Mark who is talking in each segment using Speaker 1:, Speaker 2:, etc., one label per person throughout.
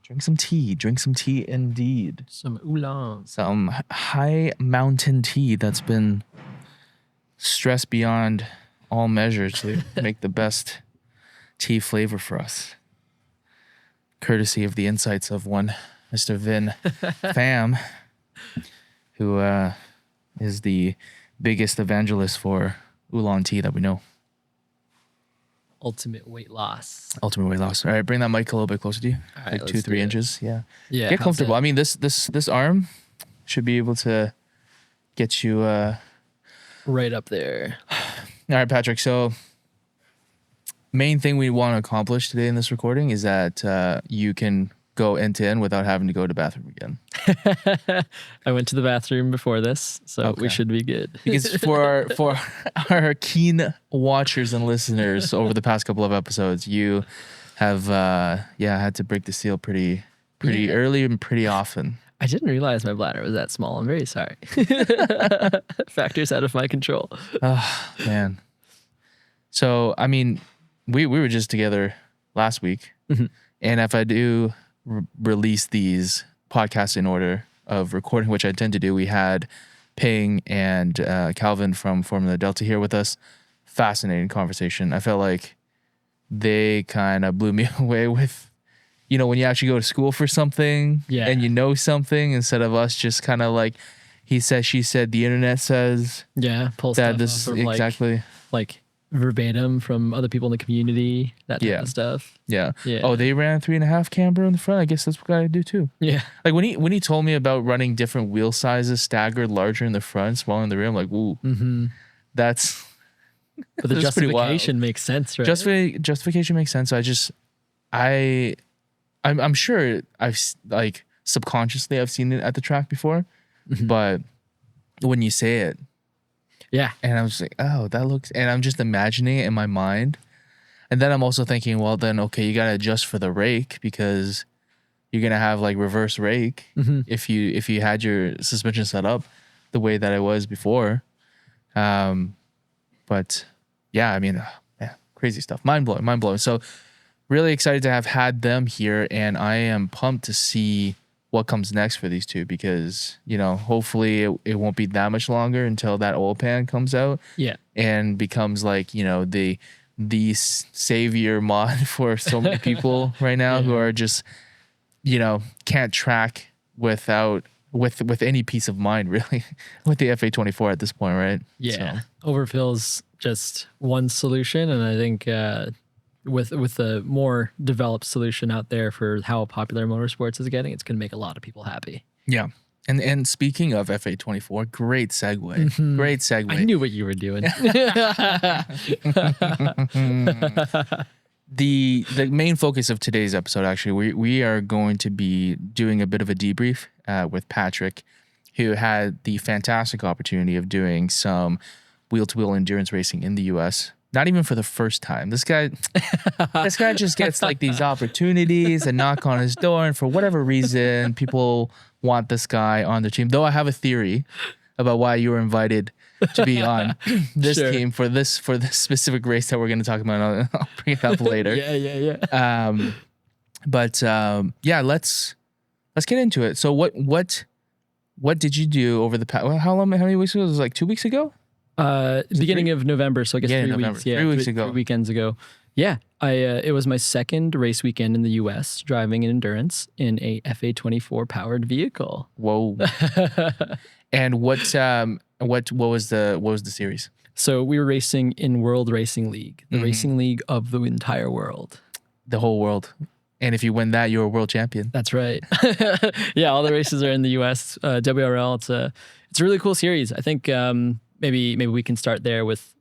Speaker 1: Drink some tea. Drink some tea indeed.
Speaker 2: Some oolong.
Speaker 1: Some high mountain tea that's been stressed beyond all measures to make the best tea flavor for us. Courtesy of the insights of one Mr. Vin Pham, who is the biggest evangelist for oolong tea that we know.
Speaker 2: Ultimate weight loss.
Speaker 1: Ultimate weight loss. All right, bring that mic a little bit closer to you.
Speaker 2: All right,
Speaker 1: Like 2-3 inches. Yeah.
Speaker 2: Yeah.
Speaker 1: Get comfortable. I mean, this arm should be able to get you
Speaker 2: right up there.
Speaker 1: All right, Patrick. So main thing we want to accomplish today in this recording is that you can go end to end without having to go to the bathroom again.
Speaker 2: I went to the bathroom before this, so we should be good.
Speaker 1: Because for our keen watchers and listeners over the past couple of episodes, you have had to break the seal pretty early and pretty often.
Speaker 2: I didn't realize my bladder was that small. I'm very sorry. Factors out of my control.
Speaker 1: Oh, man. So, I mean, we were just together last week.
Speaker 2: Mm-hmm.
Speaker 1: And if I do release these podcasts in order of recording, which I tend to do, we had Ping and Calvin from Formula Delta here with us. Fascinating conversation. I felt like they kind of blew me away with, you know, when you actually go to school for something and you know something, instead of us just kind of like, he said, she said, the internet says.
Speaker 2: Yeah, pull
Speaker 1: that
Speaker 2: stuff
Speaker 1: this
Speaker 2: off of
Speaker 1: exactly
Speaker 2: like verbatim from other people in the community, that type of stuff.
Speaker 1: Yeah. Oh, they ran 3.5 camber in the front. I guess that's what I do too.
Speaker 2: Yeah.
Speaker 1: Like when he told me about running different wheel sizes, staggered, larger in the front, smaller in the rear, I'm like, ooh, that's.
Speaker 2: But the justification makes sense, right?
Speaker 1: Justification makes sense. I'm sure I've like subconsciously I've seen it at the track before, but when you say it.
Speaker 2: Yeah.
Speaker 1: And I was like, oh, that looks, and I'm just imagining it in my mind. And then I'm also thinking, well, then, okay, you got to adjust for the rake because you're going to have like reverse rake if you had your suspension set up the way that it was before. But yeah, I mean, crazy stuff. Mind blowing. So really excited to have had them here. And I am pumped to see what comes next for these two, because, you know, hopefully it won't be that much longer until that oil pan comes out and becomes like, you know, the savior mod for so many people right now who are just, you know, can't track with any peace of mind really with the FA24 at this point, right?
Speaker 2: Yeah. So. Overfill's just one solution, and I think with a more developed solution out there for how popular motorsports is getting, it's going to make a lot of people happy. Yeah.
Speaker 1: And speaking of FA24, great segue. Great segue.
Speaker 2: I knew what you were doing.
Speaker 1: The main focus of today's episode, actually, we are going to be doing a bit of a debrief with Patrick, who had the fantastic opportunity of doing some wheel-to-wheel endurance racing in the U.S., not even for the first time. This guy just gets like these opportunities and knock on his door, and for whatever reason, people want this guy on their team. Though I have a theory about why you were invited to be on this team for this specific race that we're going to talk about. I'll bring it up later.
Speaker 2: Yeah.
Speaker 1: But let's get into it. So what did you do over the past? How many weeks ago? It was like 2 weeks ago.
Speaker 2: Beginning of November, so I guess 3 weeks. Yeah,
Speaker 1: 3 weeks ago.
Speaker 2: 3 weekends ago. Yeah, it was my second race weekend in the U.S. driving an endurance in a FA24 powered vehicle.
Speaker 1: Whoa! And what was the series?
Speaker 2: So we were racing in World Racing League, the racing league of the entire world,
Speaker 1: the whole world. And if you win that, you're a world champion.
Speaker 2: That's right. Yeah, all the races are in the U.S. WRL. It's a really cool series. I think. Maybe we can start there with,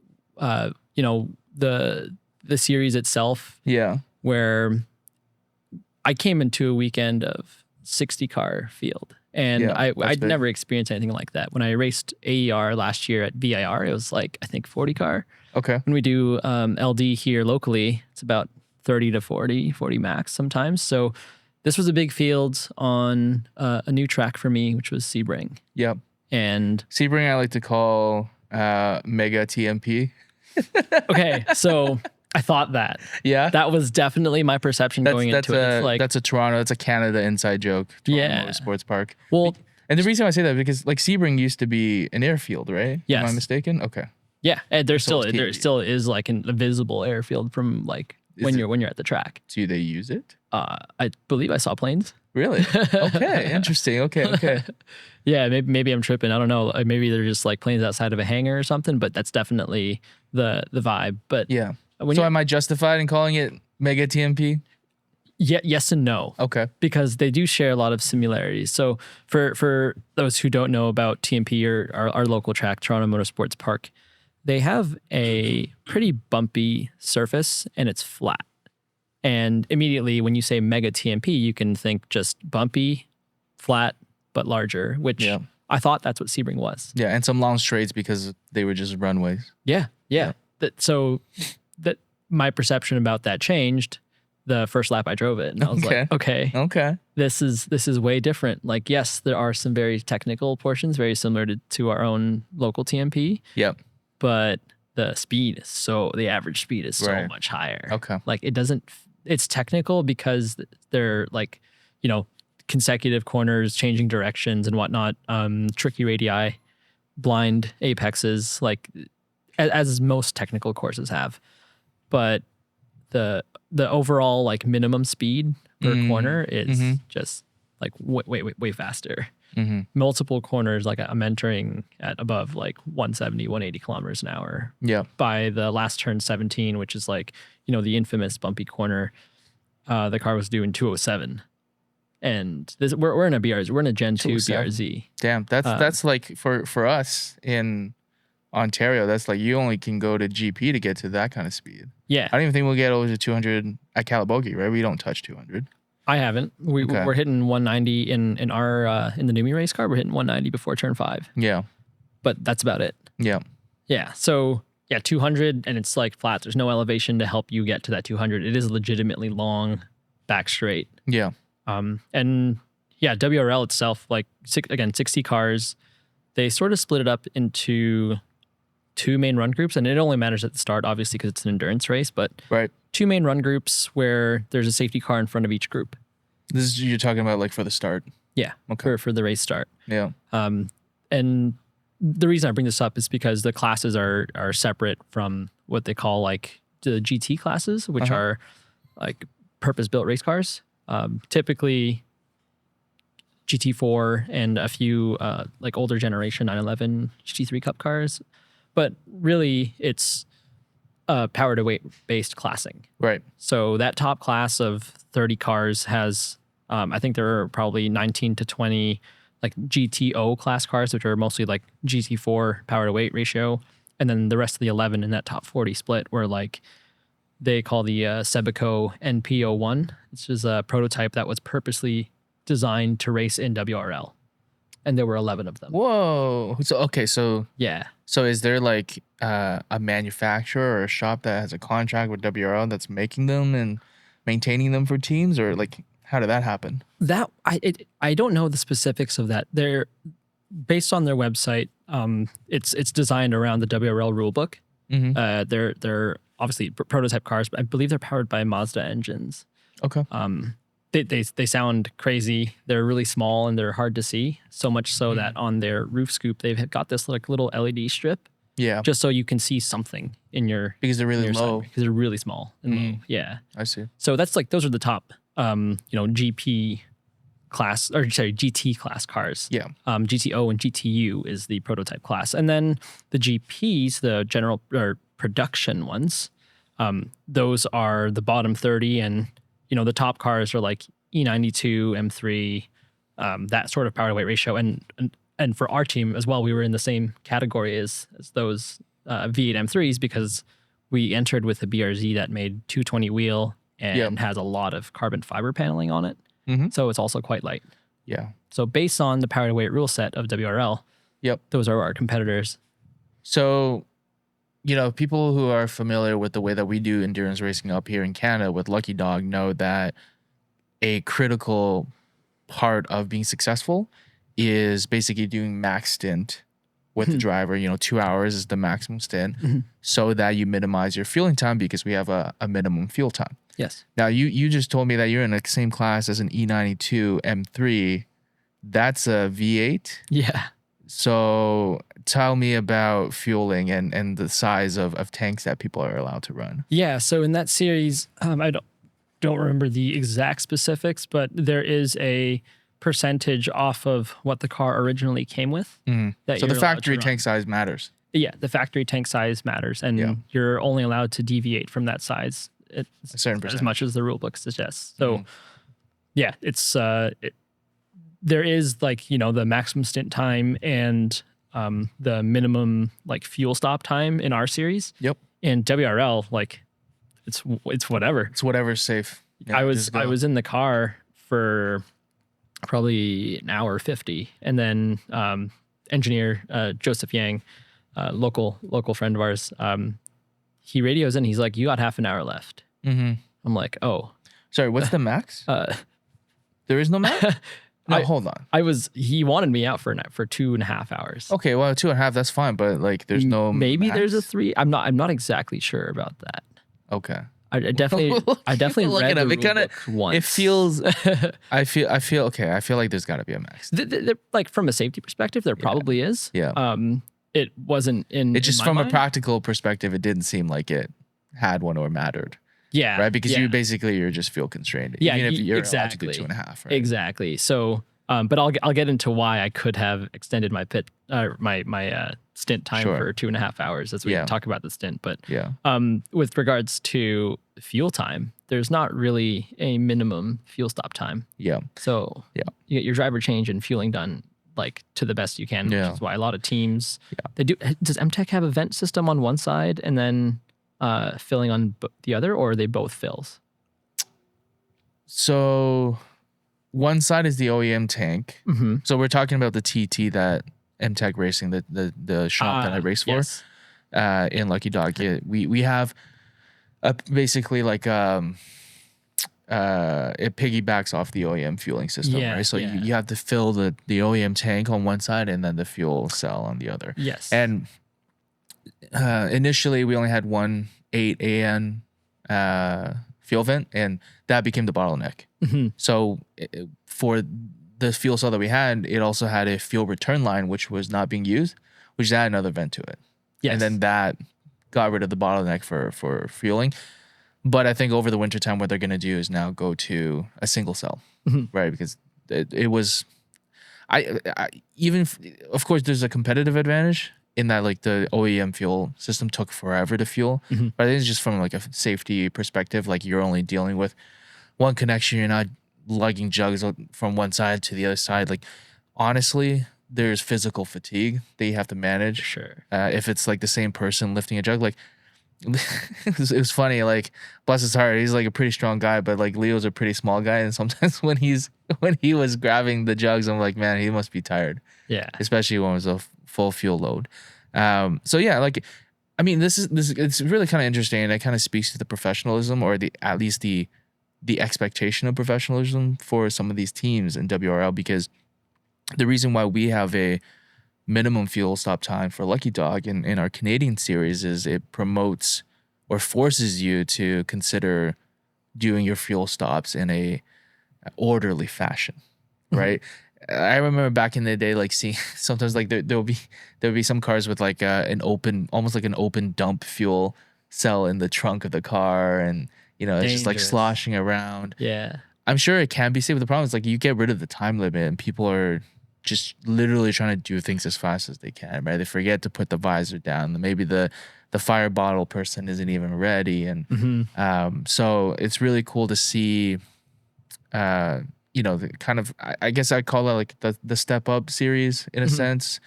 Speaker 2: the series itself. Yeah. Where I came into a weekend of 60 car field, and I'd never experienced anything like that. When I raced AER last year at VIR, it was like, I think 40 car.
Speaker 1: Okay.
Speaker 2: When we do LD here locally, it's about 30 to 40 max sometimes. So this was a big field on a new track for me, which was Sebring.
Speaker 1: Yep.
Speaker 2: And
Speaker 1: Sebring I like to call Mega TMP.
Speaker 2: Okay, so I thought that.
Speaker 1: Yeah.
Speaker 2: That was definitely my perception going into it. It's like,
Speaker 1: that's a Toronto, it's a Canada inside joke. Toronto Motorsports Park.
Speaker 2: Well,
Speaker 1: and the reason I say that because like Sebring used to be an airfield, right?
Speaker 2: Yes.
Speaker 1: Am I mistaken? Okay.
Speaker 2: Yeah, and there still is like a visible airfield from like when you're at the track.
Speaker 1: Do they use it?
Speaker 2: I believe I saw planes.
Speaker 1: Really? Okay, interesting. Okay.
Speaker 2: Yeah, maybe I'm tripping. I don't know. Maybe they're just like planes outside of a hangar or something. But that's definitely the vibe. But
Speaker 1: yeah. So am I justified in calling it Mega TMP?
Speaker 2: Yeah, yes and no.
Speaker 1: Okay.
Speaker 2: Because they do share a lot of similarities. So for those who don't know about TMP or our local track, Toronto Motorsports Park, they have a pretty bumpy surface and it's flat. And immediately when you say Mega TMP, you can think just bumpy, flat, but larger, which I thought that's what Sebring was.
Speaker 1: Yeah, and some long straights because they were just runways.
Speaker 2: Yeah. So my perception about that changed the first lap I drove it. And I was like, okay, this is way different. Like, yes, there are some very technical portions, very similar to our own local TMP.
Speaker 1: Yep.
Speaker 2: But the average speed is so much higher.
Speaker 1: Okay.
Speaker 2: Like it's technical because they're like, consecutive corners, changing directions and whatnot, tricky radii, blind apexes, like as most technical courses have. But the overall like minimum speed per corner is just like way faster. Mm-hmm. Multiple corners, like I'm entering at above like 170, 180 kilometers an hour.
Speaker 1: Yeah.
Speaker 2: By the last turn 17, which is like, the infamous bumpy corner, the car was doing 207. And we're in a BRZ. We're in a Gen 2 BRZ.
Speaker 1: Damn, that's like for us in Ontario, that's like you only can go to GP to get to that kind of speed.
Speaker 2: Yeah.
Speaker 1: I don't even think we'll get over to 200 at Calabogie, right? We don't touch 200.
Speaker 2: I haven't. We're hitting 190 in our in the Numi race car. We're hitting 190 before turn 5.
Speaker 1: Yeah.
Speaker 2: But that's about it.
Speaker 1: Yeah.
Speaker 2: Yeah. So 200 and it's like flat. There's no elevation to help you get to that 200. It is legitimately long, back straight.
Speaker 1: Yeah.
Speaker 2: And WRL itself, like 60 cars. They sort of split it up into 2 main run groups, and it only matters at the start, obviously, because it's an endurance race. But 2 main run groups where there's a safety car in front of each group.
Speaker 1: This is you're talking about like for the start.
Speaker 2: Yeah. Okay. For the race start.
Speaker 1: Yeah.
Speaker 2: And the reason I bring this up is because the classes are separate from what they call like the GT classes, which are like purpose-built race cars. Typically GT4 and a few like older generation 911 GT3 Cup cars. But really, it's power to weight based classing.
Speaker 1: Right.
Speaker 2: So that top class of 30 cars has, I think there are probably 19 to 20 like GTO class cars, which are mostly like GT4 power to weight ratio. And then the rest of the 11 in that top 40 split were like, they call the Sebico NP01. This is a prototype that was purposely designed to race in WRL. And there were 11 of them.
Speaker 1: Whoa. So
Speaker 2: yeah.
Speaker 1: So is there like a manufacturer or a shop that has a contract with WRL that's making them and maintaining them for teams, or like how did that happen?
Speaker 2: That I don't know the specifics of that. They're based on their website. It's designed around the WRL rulebook. Mm-hmm. They're obviously prototype cars, but I believe they're powered by Mazda engines.
Speaker 1: Okay.
Speaker 2: They sound crazy. They're really small and they're hard to see. So much so that on their roof scoop, they've got this like little LED strip.
Speaker 1: Yeah.
Speaker 2: Just so you can see something in your
Speaker 1: because they're really low.
Speaker 2: Because they're really small and low. Yeah.
Speaker 1: I see.
Speaker 2: So that's like those are the top GP class or GT class cars.
Speaker 1: Yeah.
Speaker 2: GTO and GTU is the prototype class, and then the GPs, the general or production ones. Those are the bottom 30 and. The top cars are like E92, M3, that sort of power to weight ratio. And for our team as well, we were in the same category as those V8 M3s because we entered with a BRZ that made 220 wheel and has a lot of carbon fiber paneling on it. Mm-hmm. So it's also quite light.
Speaker 1: Yeah.
Speaker 2: So based on the power to weight rule set of WRL, those are our competitors.
Speaker 1: So people who are familiar with the way that we do endurance racing up here in Canada with Lucky Dog know that a critical part of being successful is basically doing max stint with the driver. 2 hours is the maximum stint, so that you minimize your fueling time because we have a minimum fuel time.
Speaker 2: Yes.
Speaker 1: Now you just told me that you're in the same class as an E92 M3. That's a V8.
Speaker 2: Yeah.
Speaker 1: So tell me about fueling and the size of tanks that people are allowed to run.
Speaker 2: Yeah. So in that series, I don't remember the exact specifics, but there is a percentage off of what the car originally came with.
Speaker 1: That so the factory tank size matters.
Speaker 2: Yeah, the factory tank size matters, and you're only allowed to deviate from that size a certain percentage, as much as the rule book suggests. So, yeah, it's there is the maximum stint time and the minimum fuel stop time in our series.
Speaker 1: Yep.
Speaker 2: In WRL, it's whatever.
Speaker 1: It's whatever's safe.
Speaker 2: Yeah, I was in the car for probably an hour 50, and then engineer Joseph Yang, local friend of ours, he radios in. He's like, "You got half an hour left." I'm like, "Oh,
Speaker 1: sorry. What's the max? There is no max." No, hold on.
Speaker 2: He wanted me out for 2.5 hours.
Speaker 1: Okay, well, 2.5, that's fine, but there's no
Speaker 2: maybe
Speaker 1: max?
Speaker 2: There's a 3. I'm not exactly sure about that.
Speaker 1: Okay.
Speaker 2: I definitely read the rule book once.
Speaker 1: It feels. I feel okay. I feel like there's got to be a max.
Speaker 2: From a safety perspective, there probably is.
Speaker 1: Yeah.
Speaker 2: It wasn't in.
Speaker 1: It just
Speaker 2: in
Speaker 1: from
Speaker 2: mind.
Speaker 1: A practical perspective, it didn't seem like it had one or mattered.
Speaker 2: Yeah.
Speaker 1: Right. Because you're just fuel constrained.
Speaker 2: Yeah.
Speaker 1: Even if you're
Speaker 2: exactly.
Speaker 1: allowed to do 2.5. Right?
Speaker 2: Exactly. So, but I'll get into why I could have extended my stint time for 2.5 hours as we talk about the stint. But with regards to fuel time, there's not really a minimum fuel stop time.
Speaker 1: Yeah.
Speaker 2: So you get your driver change and fueling done to the best you can, which is why a lot of teams they do. Does MTech have a vent system on one side and then filling on the other, or are they both fills?
Speaker 1: So one side is the OEM tank. So we're talking about the TT that MTech Racing, the shop that I race for, in Lucky Dog. We have basically it piggybacks off the OEM fueling system, right? So you have to fill the OEM tank on one side and then the fuel cell on the other.
Speaker 2: Yes.
Speaker 1: And initially we only had one 8 AN fuel vent, and that became the bottleneck. So for the fuel cell that we had, it also had a fuel return line, which was not being used, which added another vent to it. Yes. And then that got rid of the bottleneck for fueling. But I think over the wintertime, what they're going to do is now go to a single cell, right? Because it was, of course, there's a competitive advantage in that the OEM fuel system took forever to fuel. But I think it's just from a safety perspective, you're only dealing with one connection. You're not lugging jugs from one side to the other side. Honestly, there's physical fatigue that you have to manage.
Speaker 2: Sure.
Speaker 1: If it's the same person lifting a jug, it was funny. Bless his heart, he's a pretty strong guy, but Leo's a pretty small guy, and sometimes when he was grabbing the jugs, I'm like, man, he must be tired.
Speaker 2: Yeah. Especially
Speaker 1: when it was a full fuel load. So yeah, it's really kind of interesting, and it kind of speaks to the professionalism, or at least the expectation of professionalism for some of these teams in WRL, because the reason why we have a minimum fuel stop time for Lucky Dog in our Canadian series is it promotes or forces you to consider doing your fuel stops in a orderly fashion, right? I remember back in the day, seeing sometimes there'll be some cars with an open, almost an open dump fuel cell in the trunk of the car, and it's just sloshing around.
Speaker 2: Yeah,
Speaker 1: I'm sure it can be safe, but the problem is you get rid of the time limit, and people are just literally trying to do things as fast as they can, right? They forget to put the visor down. Maybe the fire bottle person isn't even ready, and so it's really cool to see. The kind of, I guess I call it the step up series in a sense.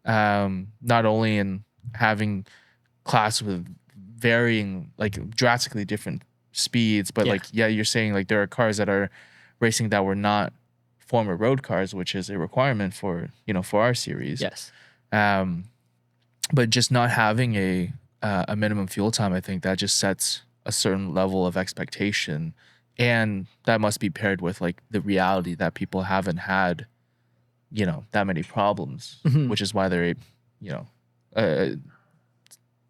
Speaker 1: Not only in having class with varying drastically different speeds, but you're saying there are cars that are racing that were not former road cars, which is a requirement for our series.
Speaker 2: Yes.
Speaker 1: But just not having a minimum fuel time, I think that just sets a certain level of expectation. And that must be paired with the reality that people haven't had, that many problems, which is why they're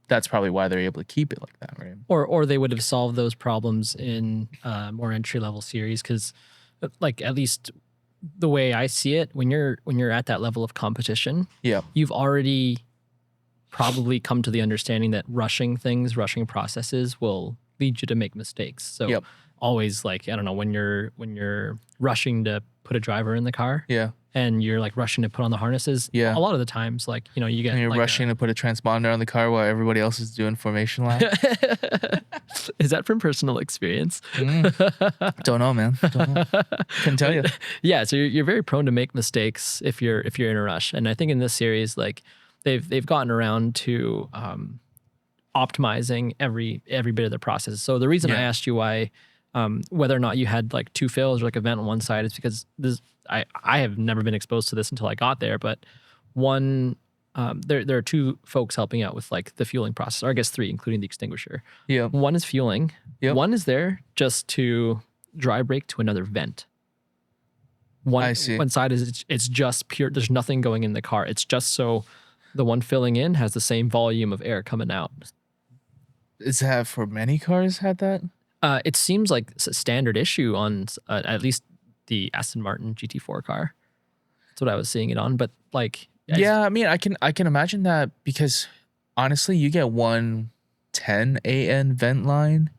Speaker 1: that's probably why they're able to keep it like that, right?
Speaker 2: Or they would have solved those problems in more entry level series, because like at least the way I see it, when you're at that level of competition, you've already probably come to the understanding that rushing processes will lead you to make mistakes. So always, like, I don't know, when you're rushing to put a driver in the car, and you're like rushing to put on the harnesses, a lot of the times, like, you get,
Speaker 1: and you're
Speaker 2: like
Speaker 1: rushing to put a transponder on the car while everybody else is doing formation lap.
Speaker 2: Is that from personal experience?
Speaker 1: Don't know, man. Don't know. Couldn't tell you.
Speaker 2: Yeah, so you're very prone to make mistakes if you're in a rush. And I think in this series, like, they've gotten around to optimizing every bit of the process. So the reason I asked you why, whether or not you had like two fails or like a vent on one side, is because I have never been exposed to this until I got there. But one, there are two folks helping out with like the fueling process, or I guess three, including the extinguisher. Yeah. One is fueling. One is there just to dry brake to another vent. One side is it's just pure. There's nothing going in the car. It's just so the one filling in has the same volume of air coming out.
Speaker 1: Is that for many cars had that?
Speaker 2: It seems like it's a standard issue on at least the Aston Martin GT4 car. That's what I was seeing it on. But like,
Speaker 1: I mean, I can imagine that, because honestly, you get 110 AN vent line,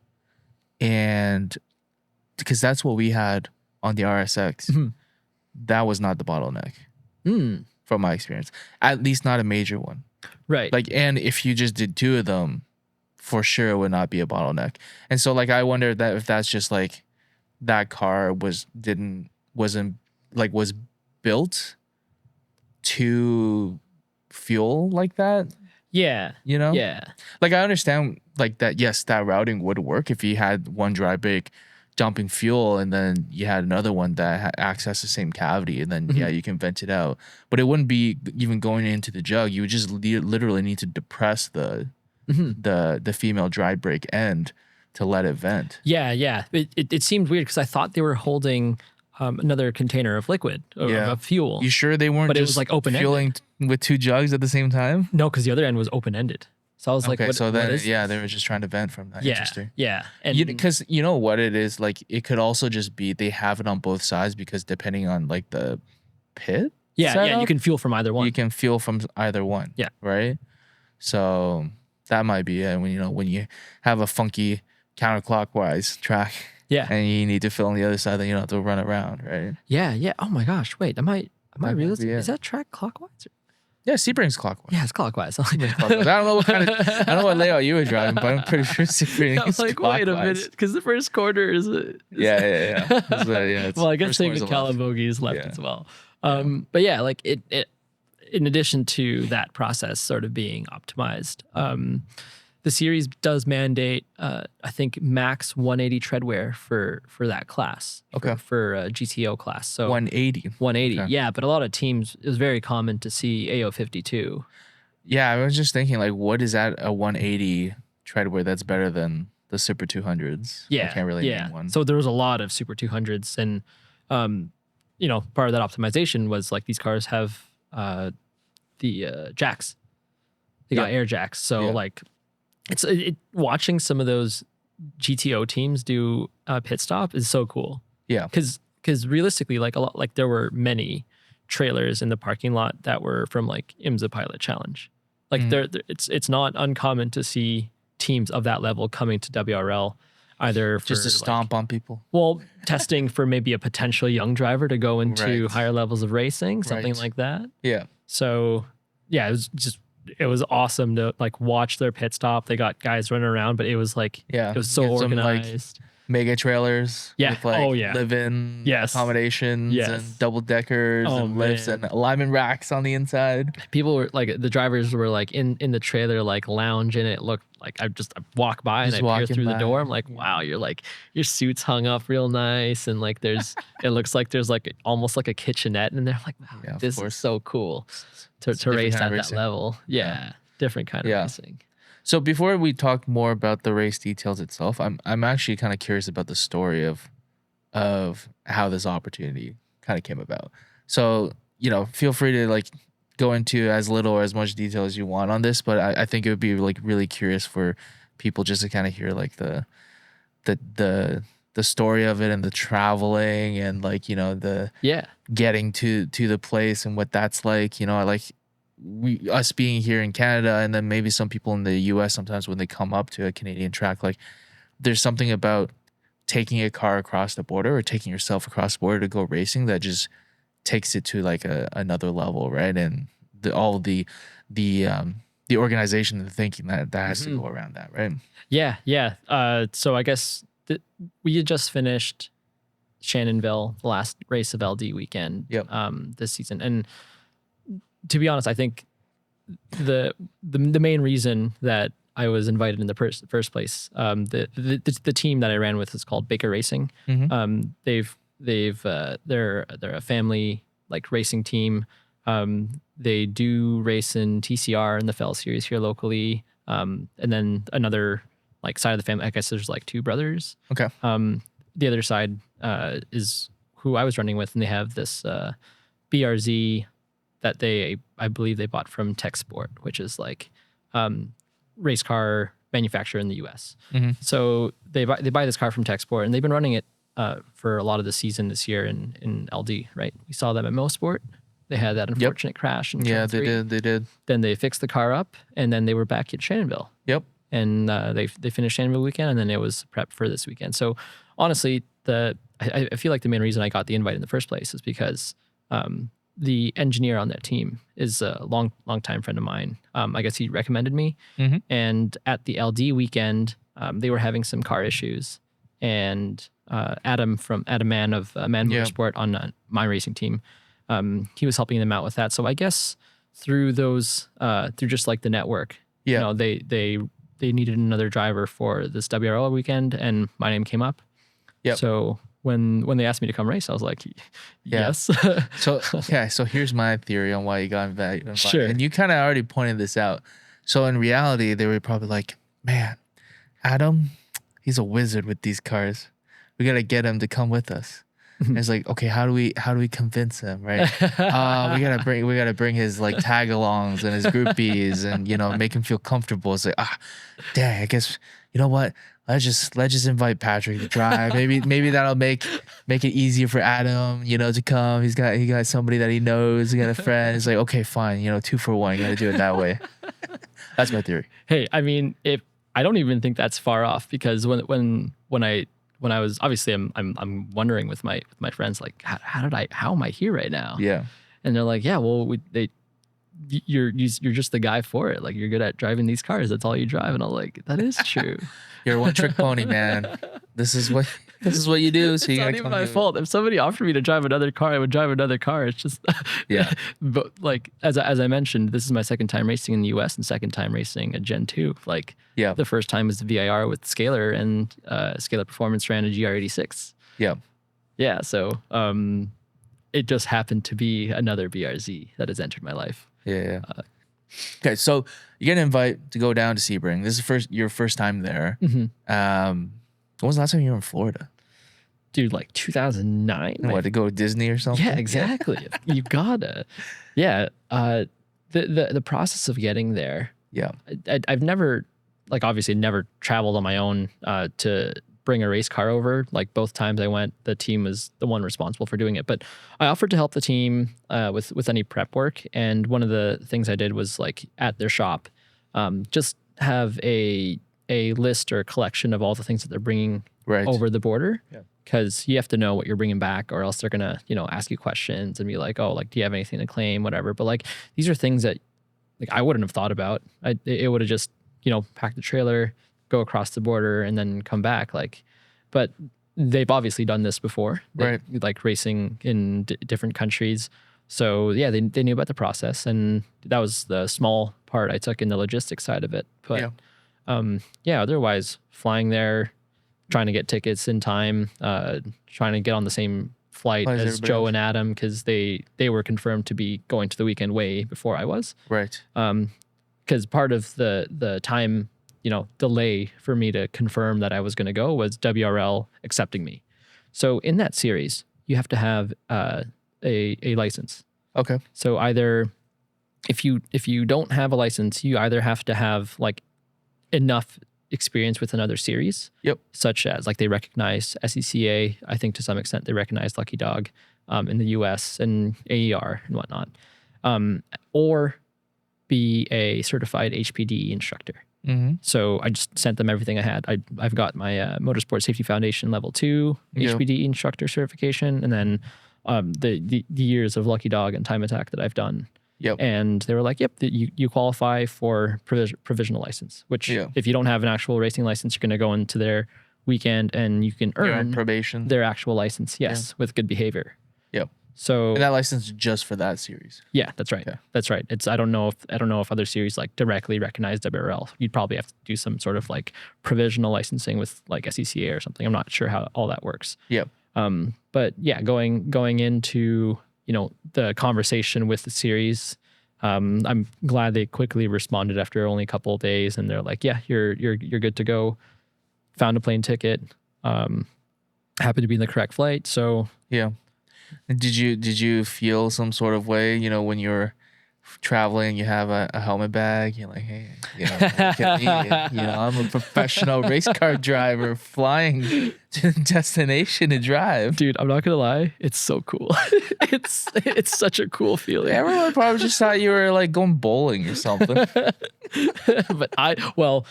Speaker 1: and because that's what we had on the RSX, that was not the bottleneck. From my experience, at least not a major one.
Speaker 2: Right.
Speaker 1: Like, and if you just did two of them, for sure it would not be a bottleneck. And so, like, I wonder that if that's just like that car was built to fuel like that.
Speaker 2: Yeah. Yeah.
Speaker 1: Like, I understand like that. Yes, that routing would work if you had one dry brake dumping fuel, and then you had another one that accessed the same cavity, and then you can vent it out. But it wouldn't be even going into the jug. You would just literally need to depress the female dry brake end to let it vent.
Speaker 2: Yeah. It seemed weird because I thought they were holding another container of liquid of fuel.
Speaker 1: You sure they weren't?
Speaker 2: But
Speaker 1: just
Speaker 2: it was like open
Speaker 1: fueling with two jugs at the same time?
Speaker 2: No, because the other end was open ended. So I was like,
Speaker 1: so then, they were just trying to vent from that. Interesting.
Speaker 2: Yeah.
Speaker 1: And because you know what it is, like, it could also just be they have it on both sides, because depending on like the pit.
Speaker 2: Yeah, you can fuel from either one.
Speaker 1: You can fuel from either one. Yeah. Right. So that might be it. When you have a funky counterclockwise track. Yeah. And you need to fill on the other side, then you don't have to run around, right?
Speaker 2: Yeah. Oh my gosh. Wait, am I realizing, is that track clockwise?
Speaker 1: Yeah, Sebring's clockwise.
Speaker 2: Yeah, it's clockwise.
Speaker 1: I don't know I don't know what layout you were driving, but I'm pretty sure Sebring is
Speaker 2: like,
Speaker 1: clockwise.
Speaker 2: Wait a minute, because the first quarter is
Speaker 1: yeah.
Speaker 2: Well, I guess David Calabogie is left as well. But yeah, like it in addition to that process sort of being optimized, the series does mandate, I think, max 180 tread wear for that class.
Speaker 1: Okay.
Speaker 2: For GTO class. So
Speaker 1: 180.
Speaker 2: 180. Okay. Yeah, but a lot of teams, it was very common to see AO 52.
Speaker 1: Yeah, I was just thinking, like, what is at a 180 tread wear that's better than the Super 200s?
Speaker 2: Yeah.
Speaker 1: I can't really name one.
Speaker 2: So there was a lot of Super 200s, and part of that optimization was like these cars have the jacks. They got air jacks. So like, it's watching some of those GTO teams do pit stop is so cool. Yeah, because realistically, like there were many trailers in the parking lot that were from like IMSA Pilot Challenge. Like it's not uncommon to see teams of that level coming to WRL either for
Speaker 1: just to stomp on people.
Speaker 2: Well, testing for maybe a potential young driver to go into higher levels of racing, something like that. Yeah. So yeah, it was awesome to like watch their pit stop. They got guys running around, but it was like, it was so organized.
Speaker 1: Some, like, mega trailers.
Speaker 2: Yeah.
Speaker 1: With, like, live-in accommodations and double deckers and lifts and alignment racks on the inside.
Speaker 2: People were like, the drivers were like in the trailer, like lounging. It looked like I walk by and I peer through the door. I'm like, wow, you're like, your suit's hung up real nice. And like, it looks like there's like almost like a kitchenette in there. Like, wow, this is so cool to race at that level. Yeah. Different kind of racing.
Speaker 1: So before we talk more about the race details itself, I'm actually kind of curious about the story of how this opportunity kind of came about. So, feel free to like go into as little or as much detail as you want on this, but I think it would be like really curious for people just to kind of hear like the story of it and the traveling and like, you know, the getting to the place and what that's like, you know, like us being here in Canada and then maybe some people in the US sometimes when they come up to a Canadian track, like there's something about taking a car across the border or taking yourself across the border to go racing that just takes it to like another level, right? And all the organization and the thinking that has to go around that, right?
Speaker 2: Yeah. So I guess we had just finished Shannonville, the last race of LD weekend this season. And to be honest, I think the main reason that I was invited in the first place, the team that I ran with is called Baker Racing. They're a family like racing team. They do race in TCR and the Fell Series here locally. And then another like side of the family, I guess there's like two brothers.
Speaker 1: Okay.
Speaker 2: The other side is who I was running with, and they have this BRZ that I believe they bought from Tech Sport, which is like race car manufacturer in the US. So they buy this car from Tech Sport, and they've been running it for a lot of the season this year in LD, right? We saw them at Mosport. They had that unfortunate crash in turn 3.
Speaker 1: They did.
Speaker 2: Then they fixed the car up, and then they were back at Shannonville.
Speaker 1: Yep.
Speaker 2: And they finished Shannonville weekend, and then it was prep for this weekend. So honestly, I feel like the main reason I got the invite in the first place is because the engineer on that team is a long time friend of mine. I guess he recommended me. And at the LD weekend, they were having some car issues, and Adam Mann of Man Motorsport on my racing team, he was helping them out with that. So I guess through those, through just like the network, you know, they needed another driver for this WRL weekend, and my name came up. So when they asked me to come race, I was like, yes.
Speaker 1: So here's my theory on why you got invited.
Speaker 2: Sure.
Speaker 1: And you kind of already pointed this out. So in reality, they were probably like, man, Adam, he's a wizard with these cars. We got to get him to come with us. And it's like, okay, how do we convince him, right? We gotta bring his like tag-alongs and his groupies, and you know, make him feel comfortable. It's like, dang, I guess you know what? Let's just invite Patrick to drive. Maybe that'll make it easier for Adam, you know, to come. He got somebody that he knows. He got a friend. It's like, okay, fine, you know, 2 for 1. You got to do it that way. That's my theory.
Speaker 2: Hey, I mean, I don't even think that's far off, because when I was, obviously I'm wondering with my friends, like, how am I here right now?
Speaker 1: Yeah.
Speaker 2: And they're like, yeah, well, you're just the guy for it. Like, you're good at driving these cars. That's all you drive. And I'm like, that is true.
Speaker 1: You're a one-trick pony, man. This is what you do. So
Speaker 2: it's not even my fault. If somebody offered me to drive another car, I would drive another car. It's just But like as I mentioned, this is my second time racing in the US and second time racing a Gen 2. Like the first time was the VIR with Scalar, and Scalar Performance ran a GR86. Yeah. So it just happened to be another BRZ that has entered my life.
Speaker 1: Okay, so you get an invite to go down to Sebring. This is your first time there. When was the last time you were in Florida?
Speaker 2: Dude, like 2009.
Speaker 1: What, to go to Disney or something?
Speaker 2: Yeah, exactly. You gotta. Yeah. The process of getting there.
Speaker 1: Yeah.
Speaker 2: I've never, like, obviously never traveled on my own to bring a race car over. Like, both times I went, the team was the one responsible for doing it. But I offered to help the team with any prep work. And one of the things I did was, like, at their shop, just have a list or a collection of all the things that they're bringing over the border. Because you have to know what you're bringing back, or else they're gonna, you know, ask you questions and be like, oh, like, do you have anything to claim, whatever. But like, these are things that, like, I wouldn't have thought about. It would have just, you know, packed the trailer, go across the border, and then come back. Like, but they've obviously done this before, like racing in different countries. So yeah, they knew about the process, and that was the small part I took in the logistics side of it. But otherwise, flying there, trying to get tickets in time, trying to get on the same flight as Joe and Adam, because they were confirmed to be going to the weekend way before I was.
Speaker 1: Right.
Speaker 2: Because part of the time, you know, delay for me to confirm that I was going to go was WRL accepting me. So in that series, you have to have a license.
Speaker 1: Okay.
Speaker 2: So either if you don't have a license, you either have to have like enough experience with another series, such as like they recognize SECA. I think to some extent they recognize Lucky Dog in the US and AER and whatnot, or be a certified HPD instructor. So I just sent them everything I had. I've got my Motorsport Safety Foundation Level 2 HPD instructor certification, and then the years of Lucky Dog and Time Attack that I've done. And they were like, yep, you qualify for provisional license, which if you don't have an actual racing license, you're going to go into their weekend and you can earn
Speaker 1: probation,
Speaker 2: their actual license, with good behavior. So
Speaker 1: and that license is just for that series.
Speaker 2: Yeah, that's right. That's right. It's I don't know if other series like directly recognize WRL. You'd probably have to do some sort of like provisional licensing with like SECA or something. I'm not sure how all that works. But yeah, going into the conversation with the series, I'm glad they quickly responded after only a couple of days, and they're like, yeah, you're good to go. Found a plane ticket. Happened to be in the correct flight. So
Speaker 1: Did you feel some sort of way, when you're traveling, you have a helmet bag, you're like, hey, look at me, I'm a professional race car driver flying to the destination to drive.
Speaker 2: Dude, I'm not gonna lie, it's so cool. it's such a cool feeling.
Speaker 1: Everyone probably just thought you were like going bowling or something.
Speaker 2: But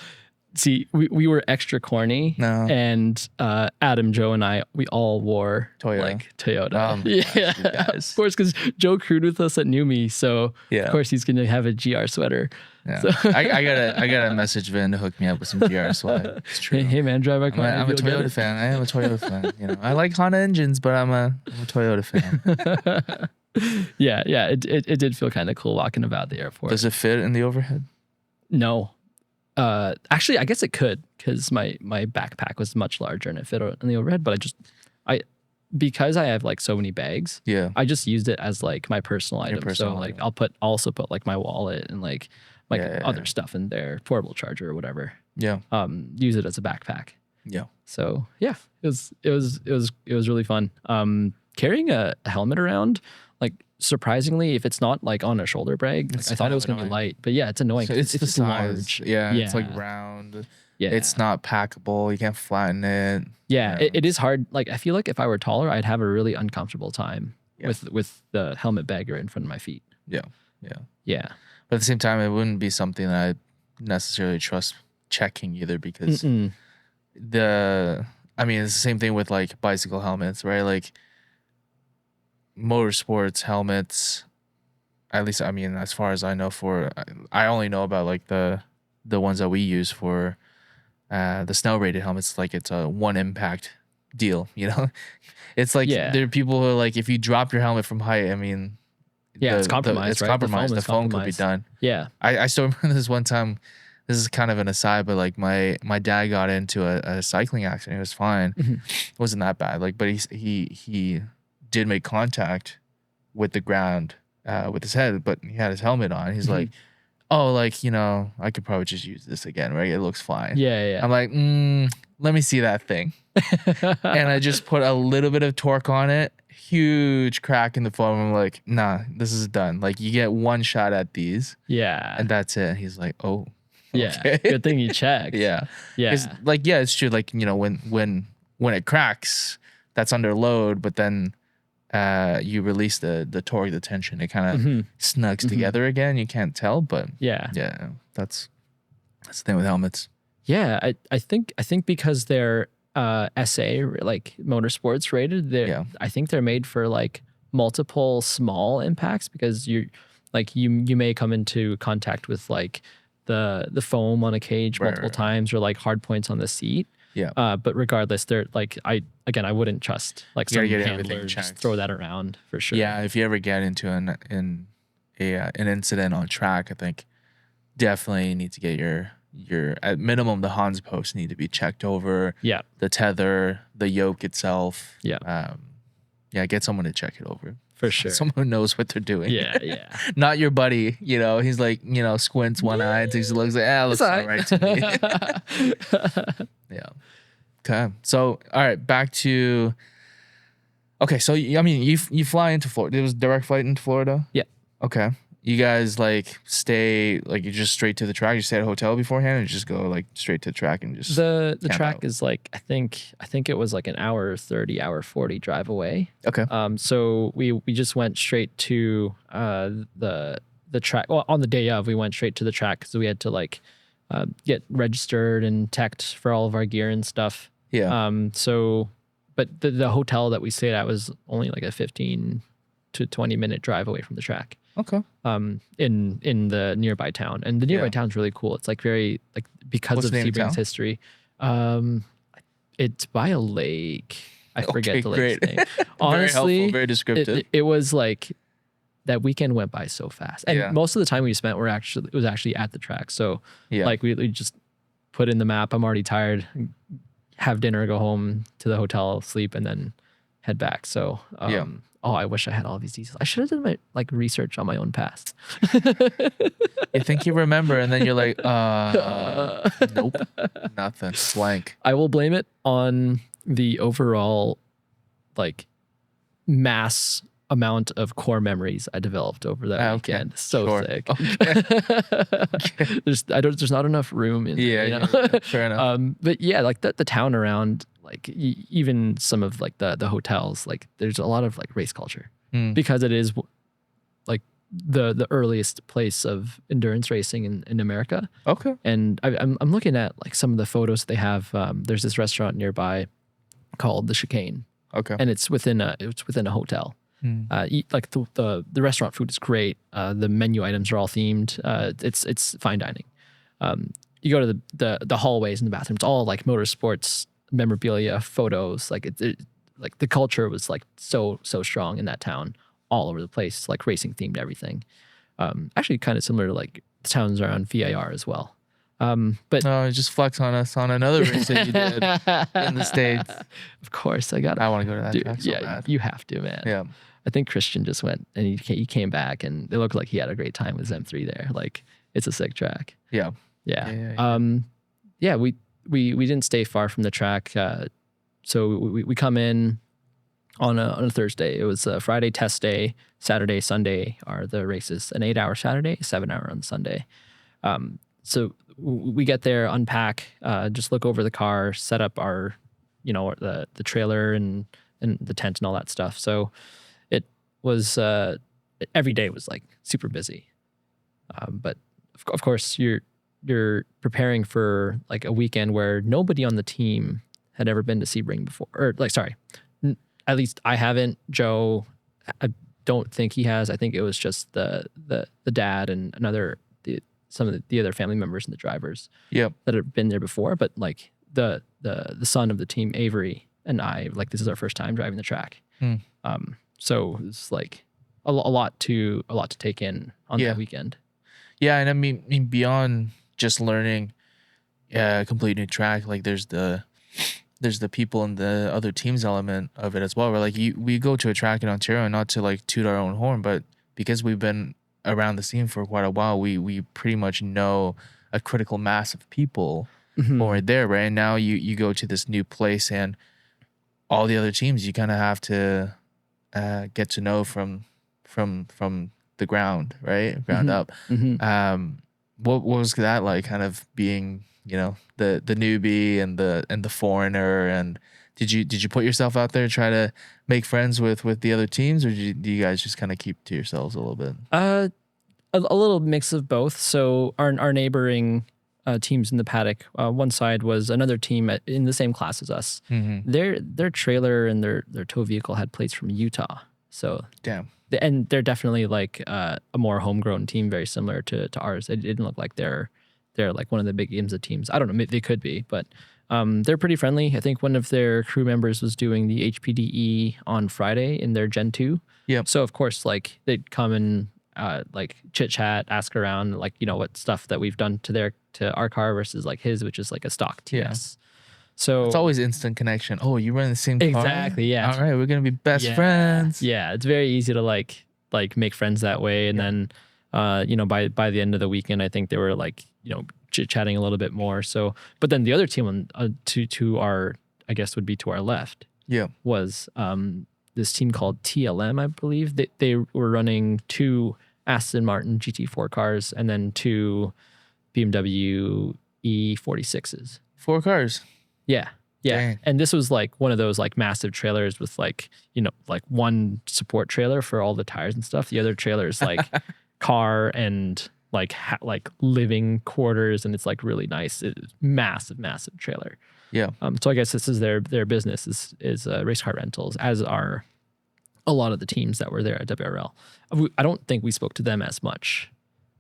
Speaker 2: see, we were extra corny, and Adam, Joe, and I, we all wore Toyota. Of course, because Joe crewed with us at Numi, so of course he's gonna have a GR sweater.
Speaker 1: So. I gotta message Vin to hook me up with some GR sweater. It's true.
Speaker 2: Hey man, drive my car.
Speaker 1: I'm a Toyota fan. I am a Toyota fan. I like Honda engines, but I'm a Toyota fan.
Speaker 2: It did feel kind of cool walking about the airport.
Speaker 1: Does it fit in the overhead?
Speaker 2: No. Actually, I guess it could, because my backpack was much larger and it fit in the overhead. But because I have like so many bags, I just used it as like my personal item. So like I'll also put like my wallet and like other stuff in there, portable charger or whatever. Use it as a backpack. So yeah, it was really fun. Carrying a helmet around, like surprisingly, if it's not like on a shoulder bag, I thought it was gonna be light, but yeah, it's annoying.
Speaker 1: So it's the size. Large. It's like round. It's not packable. You can't flatten it.
Speaker 2: It is hard. Like I feel like if I were taller, I'd have a really uncomfortable time with the helmet bag right in front of my feet.
Speaker 1: Yeah.
Speaker 2: But
Speaker 1: at the same time, it wouldn't be something that I necessarily trust checking either, because it's the same thing with like bicycle helmets, right? Like motorsports helmets, at least as far as I know, I only know about like the ones that we use for the snow rated helmets. Like it's a one impact deal, it's like there are people who are like, if you drop your helmet from height,
Speaker 2: it's compromised.
Speaker 1: The foam could be done. I still remember this one time. This is kind of an aside, but like my dad got into a cycling accident. It was fine. It wasn't that bad. Like, but he did make contact with the ground with his head, but he had his helmet on. He's like, oh, like, I could probably just use this again, right? It looks fine. I'm like, let me see that thing. And I just put a little bit of torque on it. Huge crack in the foam. I'm like, nah, this is done. Like, you get one shot at these. And that's it. And he's like, oh. Okay.
Speaker 2: Good thing you checked.
Speaker 1: It's like, it's true. Like, when it cracks, that's under load, but then you release the torque, the tension, it kind of snugs together again. You can't tell, but that's the thing with helmets.
Speaker 2: I think because they're SA, like motorsports rated, I think they're made for like multiple small impacts, because you may come into contact with like the foam on a cage multiple times, or like hard points on the seat. But regardless, they're like, I wouldn't trust like some handler just throw that around for sure.
Speaker 1: If you ever get into an incident on track, I think definitely you need to get your at minimum the Hans posts need to be checked over. The tether, the yoke itself. Get someone to check it over.
Speaker 2: For sure.
Speaker 1: Someone who knows what they're doing. Not your buddy, he's like, squints one eye and takes a look, like, looks all right to me. Okay. So, all right, back to, okay. So, you fly into Florida. It was direct flight into Florida?
Speaker 2: Yeah.
Speaker 1: Okay. You guys like stay like you just straight to the track? You stay at a hotel beforehand, and just go like straight to the track and just
Speaker 2: the track is like I think it was like an hour 30, hour 40 drive away.
Speaker 1: Okay.
Speaker 2: So we just went straight to the track. Well, on the day of, we went straight to the track because we had to like get registered and teched for all of our gear and stuff.
Speaker 1: Yeah.
Speaker 2: So, but the hotel that we stayed at was only like a 15 to 20-minute drive away from the track.
Speaker 1: Okay.
Speaker 2: In the nearby town, and the nearby town's really cool. It's like very like because
Speaker 1: What's
Speaker 2: of
Speaker 1: the name of
Speaker 2: Sebring's
Speaker 1: town?
Speaker 2: history. It's by a lake. I forget the lake's
Speaker 1: great.
Speaker 2: name. Honestly,
Speaker 1: very helpful, very descriptive.
Speaker 2: It was like that weekend went by so fast, and most of the time we spent it was actually at the track. So like we just put in the map. I'm already tired. Have dinner, go home to the hotel, sleep, and then head back. So oh, I wish I had all these details. I should have done my like research on my own past.
Speaker 1: You think you remember, and then you're like, nope, nothing, blank.
Speaker 2: I will blame it on the overall like mass amount of core memories I developed over that weekend. So sick. Okay. There's not enough room in there, you know?
Speaker 1: Fair enough.
Speaker 2: But yeah, like the town around, like even some of like the hotels, like there's a lot of like race culture because it is like the earliest place of endurance racing in America.
Speaker 1: Okay.
Speaker 2: And I'm looking at like some of the photos they have. There's this restaurant nearby called the Chicane.
Speaker 1: Okay.
Speaker 2: And it's within a hotel. Like the restaurant food is great. The menu items are all themed. It's fine dining. You go to the hallways and the bathrooms, all like motorsports memorabilia, photos. Like like the culture was like so strong in that town, all over the place, like racing themed everything. Actually, kind of similar to like the towns around VIR as well. But
Speaker 1: just flex on us on another race that you did in the States.
Speaker 2: Of course, I want
Speaker 1: to go to that track so bad.
Speaker 2: You have to, man.
Speaker 1: Yeah.
Speaker 2: I think Christian just went and he came back and it looked like he had a great time with M3 there. Like it's a sick track.
Speaker 1: Yeah.
Speaker 2: Yeah. We didn't stay far from the track. So we come in on a Thursday. It was a Friday test day. Saturday, Sunday are the races. An 8-hour Saturday, 7-hour on Sunday. So we get there, unpack, just look over the car, set up our, the trailer and the tent and all that stuff. So it was every day was like super busy. But of course you're preparing for like a weekend where nobody on the team had ever been to Sebring before, or like, sorry, at least I haven't. Joe, I don't think he has. I think it was just the dad and some of the other family members and the drivers that have been there before. But like the son of the team, Avery, and I, like this is our first time driving the track. So it's like a lot to take in on that weekend.
Speaker 1: Yeah, and I mean beyond just learning a complete new track, like there's the people and the other teams element of it as well. Where like we go to a track in Ontario, not to like toot our own horn, but because we've been around the scene for quite a while, we pretty much know a critical mass of people over there, right? And now you go to this new place and all the other teams you kind of have to get to know from the ground, right? Ground up. What was that like, kind of being, the newbie and the foreigner? And did you put yourself out there, try to make friends with the other teams, or do you guys just kind of keep to yourselves a little bit?
Speaker 2: A little mix of both. So our neighboring teams in the paddock, one side was another team in the same class as us. Their trailer and their tow vehicle had plates from Utah. So
Speaker 1: damn.
Speaker 2: And they're definitely like a more homegrown team, very similar to ours. It didn't look like they're like one of the big IMSA teams. I don't know, maybe they could be, but they're pretty friendly. I think one of their crew members was doing the HPDE on Friday in their Gen 2.
Speaker 1: Yeah.
Speaker 2: So of course, like they'd come and like chit chat, ask around, like what stuff that we've done to our car versus like his, which is like a stock TS. Yeah. So
Speaker 1: it's always instant connection. Oh, you run the same car?
Speaker 2: Exactly. Yeah.
Speaker 1: All right, we're gonna be best friends.
Speaker 2: Yeah, it's very easy to like make friends that way, and then by the end of the weekend, I think they were like chit chatting a little bit more. So, but then the other team to our, I guess would be to our left.
Speaker 1: Yeah.
Speaker 2: Was this team called TLM, I believe. They were running 2 Aston Martin GT4 cars, and then 2 BMW E46s.
Speaker 1: 4 cars.
Speaker 2: Yeah. Yeah.
Speaker 1: Dang.
Speaker 2: And this was like one of those like massive trailers with like, like one support trailer for all the tires and stuff. The other trailer is like car and like living quarters, and it's like really nice. It's massive trailer.
Speaker 1: Yeah.
Speaker 2: So I guess this is their business is race car rentals, as are a lot of the teams that were there at WRL. I don't think we spoke to them as much.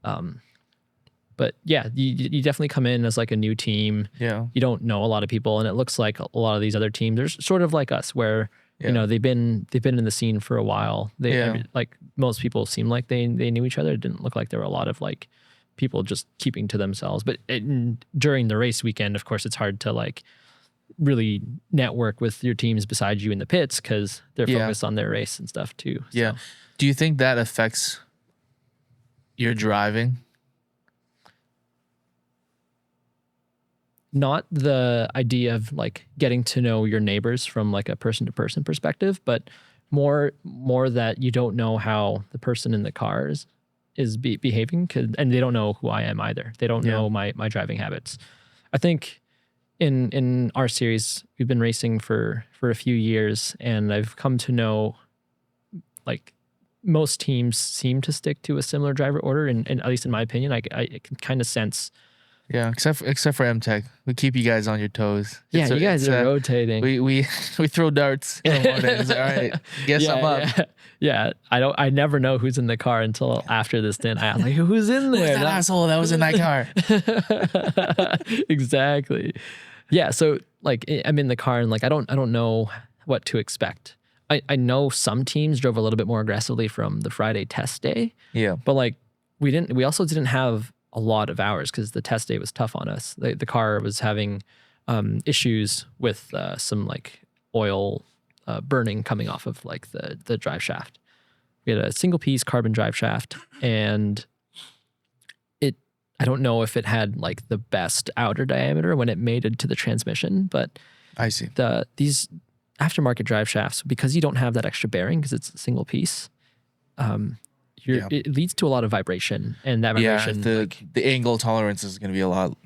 Speaker 2: But yeah, you definitely come in as like a new team.
Speaker 1: Yeah.
Speaker 2: You don't know a lot of people, and it looks like a lot of these other teams, they're sort of like us, where they've been in the scene for a while. Like most people seem like they knew each other. It didn't look like there were a lot of like people just keeping to themselves. But during the race weekend, of course, it's hard to like really network with your teams beside you in the pits because they're focused on their race and stuff too.
Speaker 1: Yeah.
Speaker 2: So.
Speaker 1: Do you think that affects your driving?
Speaker 2: Not the idea of like getting to know your neighbors from like a person to person perspective, but more that you don't know how the person in the cars is behaving, and they don't know who I am either. They don't know my driving habits. I think in our series, we've been racing for a few years, and I've come to know like most teams seem to stick to a similar driver order, and at least in my opinion, I can kind of sense.
Speaker 1: Yeah, except for MTech, we keep you guys on your toes.
Speaker 2: Yeah, you guys are rotating.
Speaker 1: We throw darts in the mornings. All right, guess I'm up.
Speaker 2: Yeah, I never know who's in the car until after this stint. I was like, who's in there?
Speaker 1: Who's that asshole that was in that
Speaker 2: car? Exactly. Yeah, so like I'm in the car and like I don't know what to expect. I know some teams drove a little bit more aggressively from the Friday test day.
Speaker 1: Yeah,
Speaker 2: but like we also didn't have a lot of hours because the test day was tough on us. The car was having issues with some like oil burning coming off of like the drive shaft. We had a single piece carbon drive shaft, and I don't know if it had like the best outer diameter when it mated to the transmission, but
Speaker 1: I see.
Speaker 2: These aftermarket drive shafts, because you don't have that extra bearing because it's a single piece, it leads to a lot of vibration, and that vibration,
Speaker 1: the angle tolerance is going to be a lot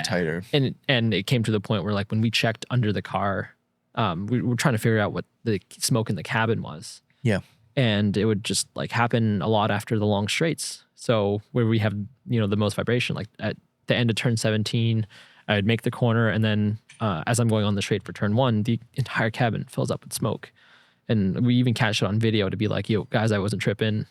Speaker 1: tighter.
Speaker 2: And it came to the point where like when we checked under the car, we were trying to figure out what the smoke in the cabin was.
Speaker 1: Yeah.
Speaker 2: And it would just like happen a lot after the long straights. So where we have, the most vibration, like at the end of turn 17, I'd make the corner, and then as I'm going on the straight for turn 1, the entire cabin fills up with smoke. And we even catch it on video to be like, yo, guys, I wasn't tripping.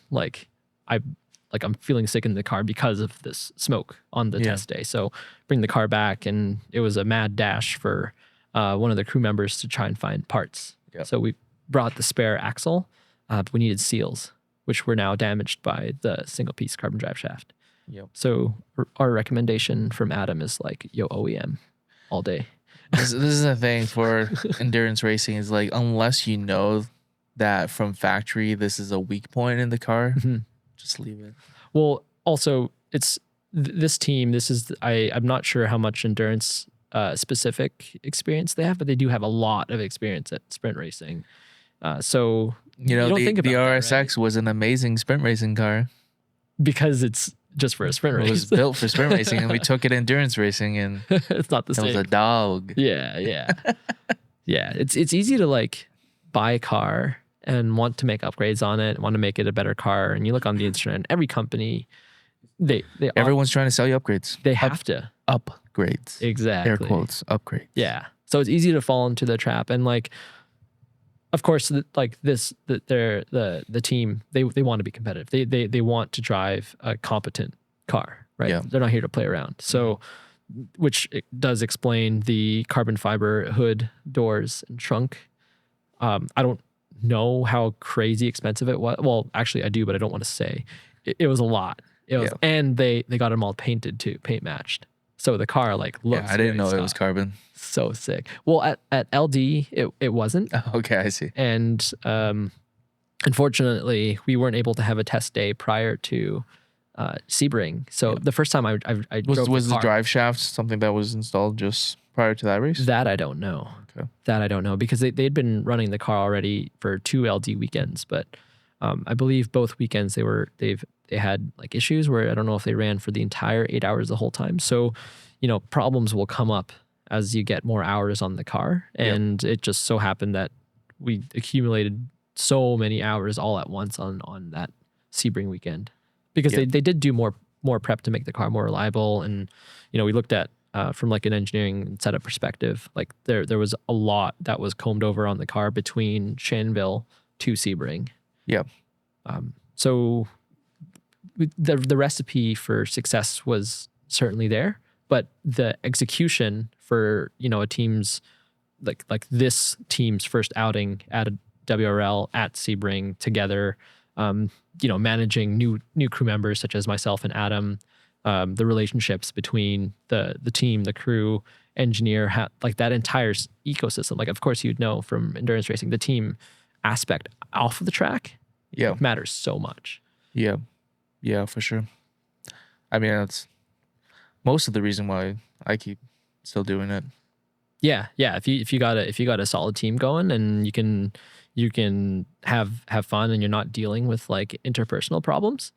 Speaker 2: I'm feeling sick in the car because of this smoke on the test day. So bring the car back, and it was a mad dash for one of the crew members to try and find parts. Yep. So we brought the spare axle, but we needed seals, which were now damaged by the single piece carbon drive shaft.
Speaker 1: Yep.
Speaker 2: So our recommendation from Adam is like, yo, OEM all day.
Speaker 1: This is the thing for endurance racing is like, unless you know that from factory, this is a weak point in the car, just leave it.
Speaker 2: Well, also it's this team, I'm not sure how much endurance specific experience they have, but they do have a lot of experience at sprint racing. So you don't think about
Speaker 1: the RSX
Speaker 2: that, right?
Speaker 1: was an amazing sprint racing car
Speaker 2: because it's just for a sprint race.
Speaker 1: It was built for sprint racing, and we took it endurance racing, and
Speaker 2: it's not the same.
Speaker 1: It was a dog.
Speaker 2: Yeah. Yeah. It's easy to like buy a car and want to make upgrades on it, want to make it a better car, and you look on the internet, every company,
Speaker 1: everyone's trying to sell you upgrades.
Speaker 2: They have to
Speaker 1: upgrades.
Speaker 2: Exactly.
Speaker 1: Air quotes, upgrades.
Speaker 2: Yeah. So it's easy to fall into the trap, and like, of course, like the team, they want to be competitive. They want to drive a competent car, right?
Speaker 1: Yeah.
Speaker 2: They're not here to play around. So, which it does explain the carbon fiber hood, doors, and trunk. I don't know how crazy expensive it was. Well, actually, I do, but I don't want to say. It was a lot. And they got them all painted too, paint matched. So the car like looks.
Speaker 1: Yeah, I didn't know it was carbon.
Speaker 2: So sick. Well, at LD, it wasn't.
Speaker 1: Oh, okay, I see.
Speaker 2: And unfortunately, we weren't able to have a test day prior to Sebring. So the first time I drove
Speaker 1: was the drive shaft something that was installed just prior to that race?
Speaker 2: That I don't know.
Speaker 1: Okay.
Speaker 2: That I don't know, because they'd been running the car already for 2 LD weekends, but I believe both weekends they had like issues where I don't know if they ran for the entire 8 hours the whole time. So, problems will come up as you get more hours on the car. And it just so happened that we accumulated so many hours all at once on that Sebring weekend because they did do more prep to make the car more reliable. And, we looked at from like an engineering and setup perspective, like there was a lot that was combed over on the car between Shanville to Sebring.
Speaker 1: Yeah.
Speaker 2: So the recipe for success was certainly there, but the execution for, a team's like this team's first outing at a WRL at Sebring together, managing new crew members such as myself and Adam, the relationships between the team, the crew, engineer, like that entire ecosystem. Like, of course, you'd know from endurance racing, the team aspect off of the track, matters so much.
Speaker 1: Yeah, for sure. I mean, that's most of the reason why I keep still doing it.
Speaker 2: Yeah. If you got a solid team going and you can have fun and you're not dealing with like interpersonal problems,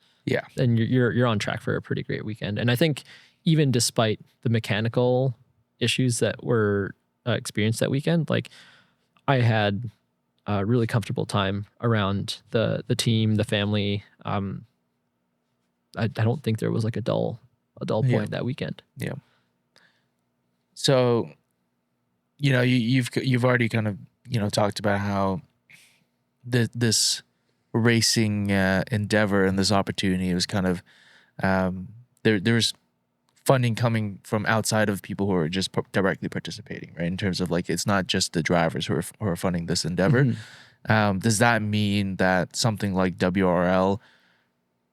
Speaker 2: then you're on track for a pretty great weekend. And I think even despite the mechanical issues that were experienced that weekend, like I had a really comfortable time around the team, the family. I don't think there was like a dull point that weekend.
Speaker 1: Yeah. So, you've already kind of talked about how this racing endeavor and this opportunity was kind of there's funding coming from outside of people who are just directly participating, right? In terms of like it's not just the drivers who are funding this endeavor. Mm-hmm. Does that mean that something like WRL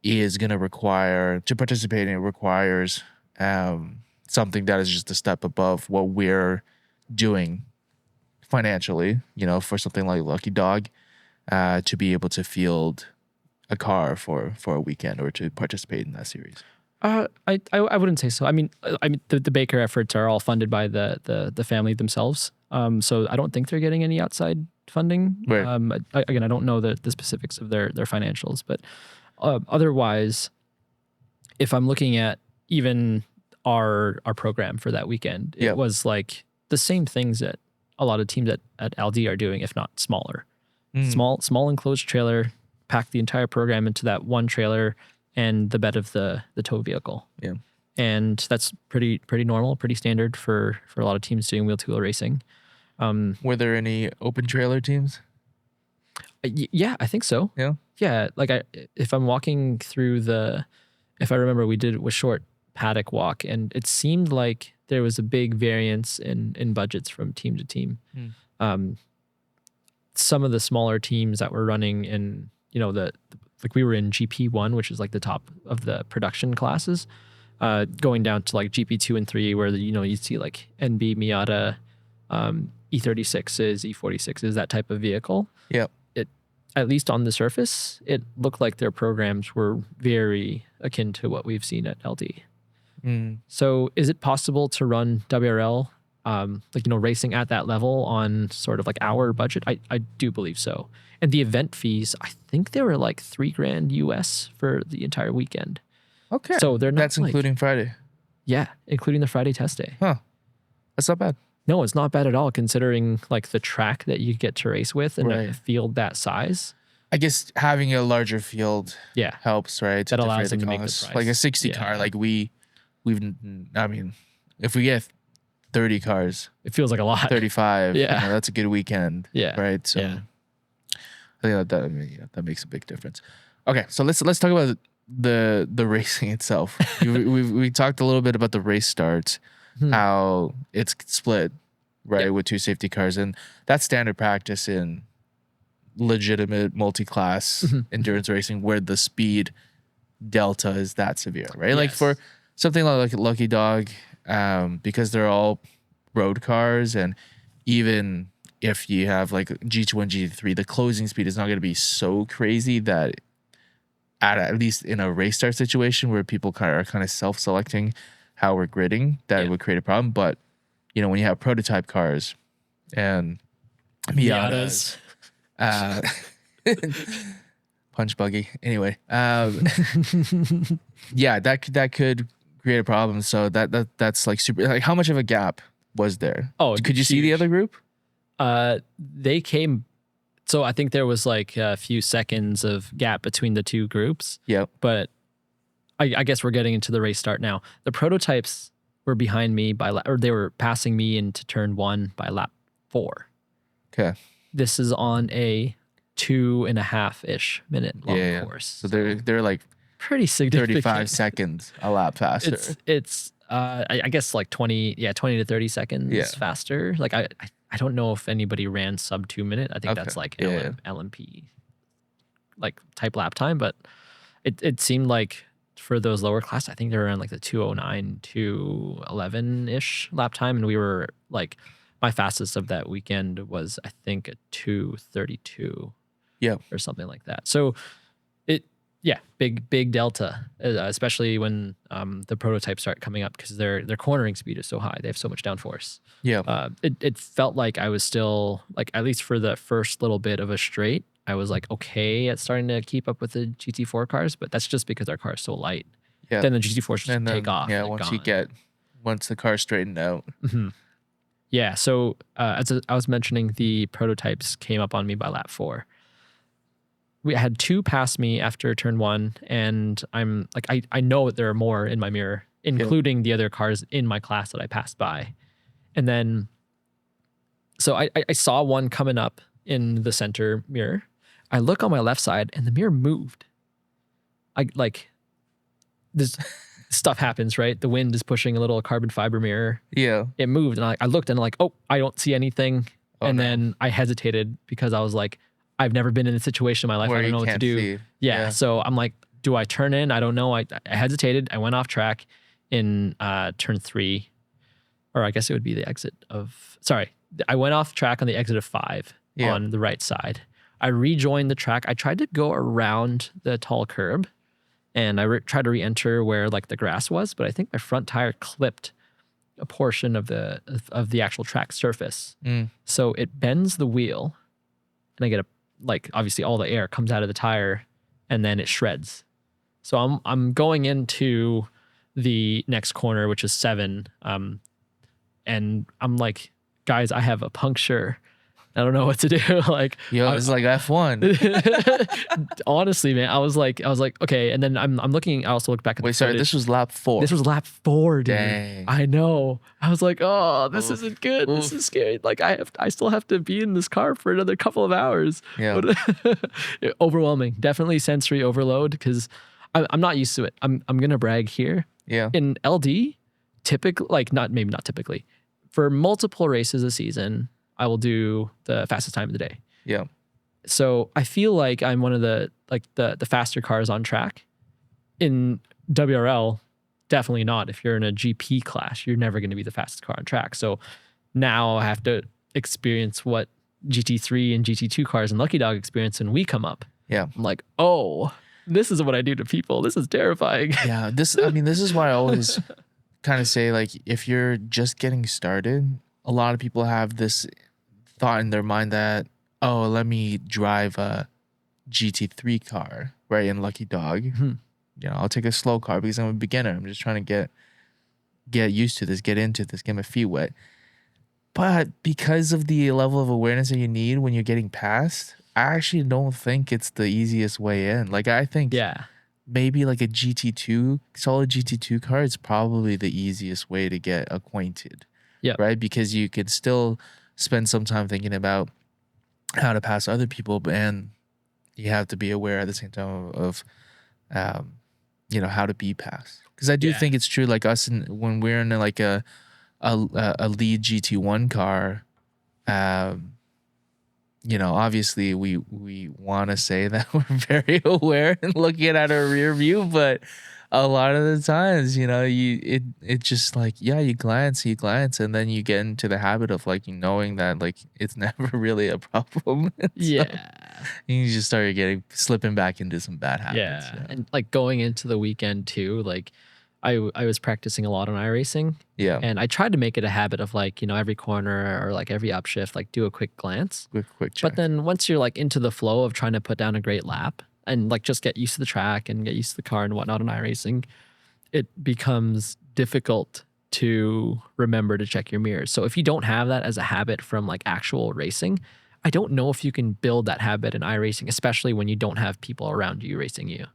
Speaker 1: is going to require to participate in it requires something that is just a step above what we're doing financially, for something like Lucky Dog, to be able to field a car for a weekend or to participate in that series?
Speaker 2: I wouldn't say so. I mean the Baker efforts are all funded by the family themselves. So I don't think they're getting any outside funding.
Speaker 1: Right.
Speaker 2: I don't know the specifics of their financials, but otherwise, if I'm looking at even our program for that weekend, it was like the same things that a lot of teams at LD are doing, if not smaller. Small enclosed trailer, pack the entire program into that one trailer and the bed of the tow vehicle. Yeah. And that's pretty normal, pretty standard for a lot of teams doing wheel-to-wheel racing.
Speaker 1: Were there any open trailer teams?
Speaker 2: Yeah, I think so.
Speaker 1: Yeah.
Speaker 2: Yeah, like if I'm walking through if I remember, we did a short paddock walk, and it seemed like there was a big variance in budgets from team to team. Some of the smaller teams that were running in, like we were in GP1, which is like the top of the production classes, going down to like GP2 and 3, where you see like NB Miata, E36s, E46s, that type of vehicle.
Speaker 1: Yeah.
Speaker 2: At least on the surface, it looked like their programs were very akin to what we've seen at LD. So is it possible to run WRL, racing at that level on sort of like our budget? I do believe so. And the event fees, I think they were like $3,000 US for the entire weekend.
Speaker 1: Okay.
Speaker 2: So they're not.
Speaker 1: That's including Friday.
Speaker 2: Yeah, including the Friday test day.
Speaker 1: Huh. That's not bad.
Speaker 2: No, it's not bad at all, considering like the track that you get to race with and a field that size.
Speaker 1: I guess having a larger field helps, right?
Speaker 2: That allows them to make the price.
Speaker 1: Like a 60 car, like I mean, if we get 30 cars,
Speaker 2: it feels like a lot.
Speaker 1: 35, that's a good weekend.
Speaker 2: Yeah.
Speaker 1: Right. So I think that makes a big difference. Okay, so let's talk about the racing itself. we talked a little bit about the race starts, how it's split, right, with two safety cars, and that's standard practice in legitimate multi-class endurance racing where the speed delta is that severe, right? Yes. Like for something like Lucky Dog, because they're all road cars, and even if you have like GT1, GT3, the closing speed is not going to be so crazy that at least in a race start situation where people are kind of self-selecting how we're gridding, that would create a problem. But, when you have prototype cars and Miatas, punch buggy. Anyway, yeah, that could create a problem. So that's like super. Like, how much of a gap was there?
Speaker 2: Oh,
Speaker 1: could you see the other group?
Speaker 2: They came. So I think there was like a few seconds of gap between the two groups.
Speaker 1: Yep.
Speaker 2: But I guess we're getting into the race start now. The prototypes were behind me or they were passing me into turn 1 by lap 4.
Speaker 1: Okay.
Speaker 2: This is on a 2.5-ish minute long course.
Speaker 1: So they're like
Speaker 2: pretty significant.
Speaker 1: 35 seconds a lap faster.
Speaker 2: It's I guess like 20 to 30 seconds faster. Like I don't know if anybody ran sub 2 minute. I think that's like LMP like type lap time, but it seemed like for those lower class, I think they were around like the 209, 211-ish lap time. And we were like, my fastest of that weekend was, I think, a 232 or something like that. So big delta, especially when the prototypes start coming up because their cornering speed is so high. They have so much downforce.
Speaker 1: Yeah.
Speaker 2: It felt like I was still, like, at least for the first little bit of a straight, I was like okay at starting to keep up with the GT4 cars, but that's just because our car is so light. Yeah. Then the GT4s just take off.
Speaker 1: Yeah, once the car's straightened out.
Speaker 2: Mm-hmm. Yeah, so as I was mentioning, the prototypes came up on me by lap 4. We had 2 pass me after turn 1, and I'm like, I know there are more in my mirror, including the other cars in my class that I passed by. And then, so I saw one coming up in the center mirror. I look on my left side, and the mirror moved. This stuff happens, right? The wind is pushing a little carbon fiber mirror.
Speaker 1: Yeah.
Speaker 2: It moved, and I looked, and I'm like, oh, I don't see anything. Then I hesitated because I was like, I've never been in a situation in my life.
Speaker 1: Where
Speaker 2: I don't know what to do. Yeah. So I'm like, do I turn in? I don't know. I hesitated. I went off track in turn 3, or I guess it would be the exit of, I went off track on the exit of 5 on the right side. I rejoined the track. I tried to go around the tall curb, and I tried to re-enter where like the grass was, but I think my front tire clipped a portion of the actual track surface. So it bends the wheel, and I get obviously all the air comes out of the tire, and then it shreds. So I'm going into the next corner, which is 7, and I'm like, guys, I have a puncture. I don't know what to do. Like,
Speaker 1: it's like F1.
Speaker 2: Honestly, man, I was like, okay. And then I'm looking. I also look back at the footage.
Speaker 1: This was lap 4.
Speaker 2: This was lap 4, dude.
Speaker 1: Dang.
Speaker 2: I know. I was like, oh, this isn't good. This is scary. Like, I still have to be in this car for another couple of hours.
Speaker 1: Yeah.
Speaker 2: But overwhelming. Definitely sensory overload because I'm not used to it. I'm gonna brag here.
Speaker 1: Yeah.
Speaker 2: In LD, typically, maybe not typically, for multiple races a season, I will do the fastest time of the day.
Speaker 1: Yeah.
Speaker 2: So I feel like I'm one of the faster cars on track. In WRL, definitely not. If you're in a GP class, you're never going to be the fastest car on track. So now I have to experience what GT3 and GT2 cars and Lucky Dog experience when we come up.
Speaker 1: Yeah.
Speaker 2: I'm like, oh, this is what I do to people. This is terrifying.
Speaker 1: Yeah. This is why I always kind of say, like, if you're just getting started, a lot of people have this thought in their mind that, oh, let me drive a GT3 car, right, in Lucky Dog. I'll take a slow car because I'm a beginner. I'm just trying to get used to this, get into this, get my feet wet. But because of the level of awareness that you need when you're getting past, I actually don't think it's the easiest way in. Like, I think maybe like a solid GT2 car is probably the easiest way to get acquainted.
Speaker 2: Yeah.
Speaker 1: Right? Because you could still spend some time thinking about how to pass other people, and you have to be aware at the same time of how to be passed. Because I do think it's true, like us, when we're in like a lead GT1 car, obviously we want to say that we're very aware and looking at our rear view, but a lot of the times, it just like, you glance, and then you get into the habit of like knowing that like it's never really a problem. You just start slipping back into some bad habits.
Speaker 2: Yeah. And like going into the weekend too, like I was practicing a lot on iRacing.
Speaker 1: Yeah.
Speaker 2: And I tried to make it a habit of like, every corner or like every upshift, like do a quick glance.
Speaker 1: Quick check.
Speaker 2: But then once you're like into the flow of trying to put down a great lap, and like just get used to the track and get used to the car and whatnot in iRacing, it becomes difficult to remember to check your mirrors. So if you don't have that as a habit from like actual racing, I don't know if you can build that habit in iRacing, especially when you don't have people around you racing you.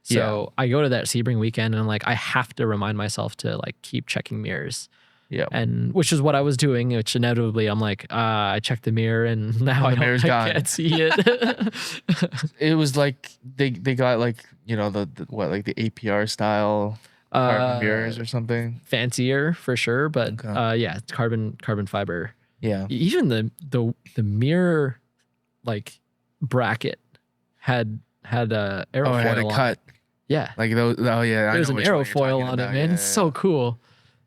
Speaker 2: So I go to that Sebring weekend and I'm like, I have to remind myself to like keep checking mirrors.
Speaker 1: Yeah.
Speaker 2: And which is what I was doing, which inevitably I'm like, I checked the mirror and now I can't see it.
Speaker 1: It was like they got like, you know, the like the APR style carbon mirrors or something.
Speaker 2: Fancier for sure, but yeah, it's carbon fiber.
Speaker 1: Yeah.
Speaker 2: Even the mirror like bracket had a aerofoil.
Speaker 1: Oh, it had a cut.
Speaker 2: Yeah.
Speaker 1: Like those. Oh yeah.
Speaker 2: There's an aerofoil on it, man. It's so cool.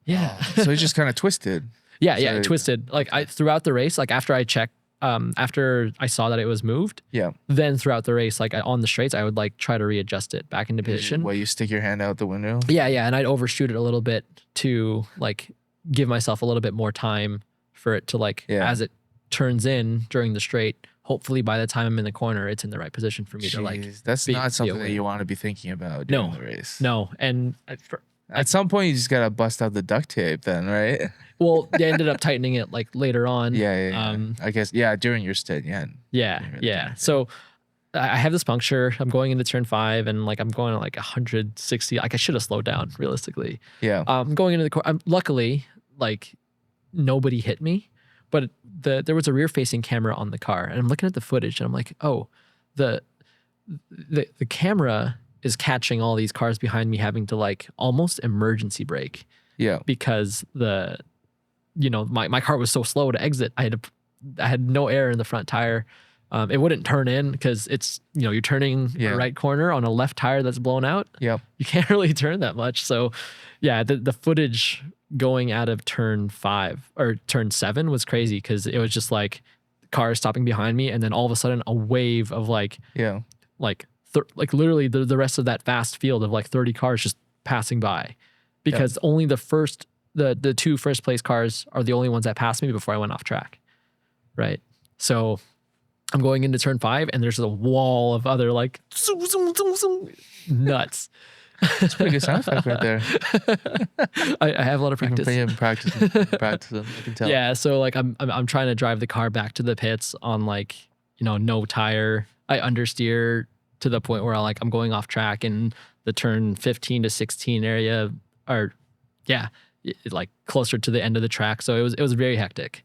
Speaker 2: Yeah.
Speaker 1: So it just kind of twisted.
Speaker 2: Yeah, it twisted. Like throughout the race, like after I checked, after I saw that it was moved.
Speaker 1: Yeah.
Speaker 2: Then throughout the race, like on the straights, I would like try to readjust it back into position.
Speaker 1: Where you stick your hand out the window.
Speaker 2: Yeah, and I'd overshoot it a little bit to like give myself a little bit more time for it to like as it turns in during the straight. Hopefully, by the time I'm in the corner, it's in the right position for me to like.
Speaker 1: That's not something that you want to be thinking about during the race.
Speaker 2: No, and
Speaker 1: at some point you just gotta bust out the duct tape, then, right?
Speaker 2: Well, they ended up tightening it like later on.
Speaker 1: Yeah. I guess during your stint,
Speaker 2: Yeah. So I have this puncture. I'm going into turn 5, and like I'm going at like 160. Like I should have slowed down realistically.
Speaker 1: Yeah.
Speaker 2: I'm going into the corner. Luckily, like nobody hit me. But there was a rear-facing camera on the car, and I'm looking at the footage, and I'm like, oh, the camera is catching all these cars behind me having to like almost emergency brake.
Speaker 1: Yeah.
Speaker 2: Because my car was so slow to exit. I had no air in the front tire. It wouldn't turn in because it's you're turning the right corner on a left tire that's blown out.
Speaker 1: Yeah.
Speaker 2: You can't really turn that much. So yeah, the footage going out of turn 5 or turn 7 was crazy because it was just like cars stopping behind me, and then all of a sudden a wave of like literally the rest of that fast field of like 30 cars just passing by, because only the 2 first place cars are the only ones that passed me before I went off track, right? So I'm going into turn 5, and there's a wall of other like zoom, zoom, zoom, zoom, nuts.
Speaker 1: That's a pretty good sound effect right there.
Speaker 2: I have a lot of practice.
Speaker 1: Practicing. I can tell.
Speaker 2: Yeah, so like I'm trying to drive the car back to the pits on like no tire. I understeer to the point where I'm going off track in the turn 15 to 16 area, or like closer to the end of the track. So it was very hectic,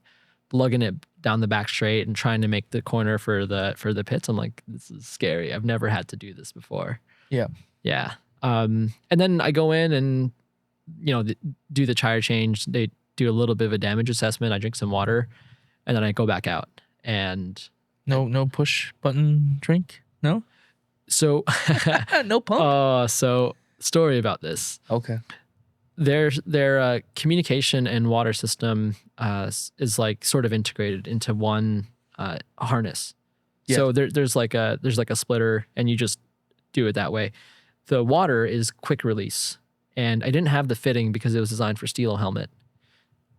Speaker 2: lugging it down the back straight and trying to make the corner for the pits. I'm like, this is scary. I've never had to do this before. Yeah. And then I go in and, do the tire change. They do a little bit of a damage assessment. I drink some water, and then I go back out. And
Speaker 1: no push button drink? No?
Speaker 2: So
Speaker 1: no pump?
Speaker 2: So story about this.
Speaker 1: Okay.
Speaker 2: Their communication and water system is like sort of integrated into one harness. Yeah. So there's like a splitter, and you just do it that way. The water is quick release, and I didn't have the fitting because it was designed for steel helmet.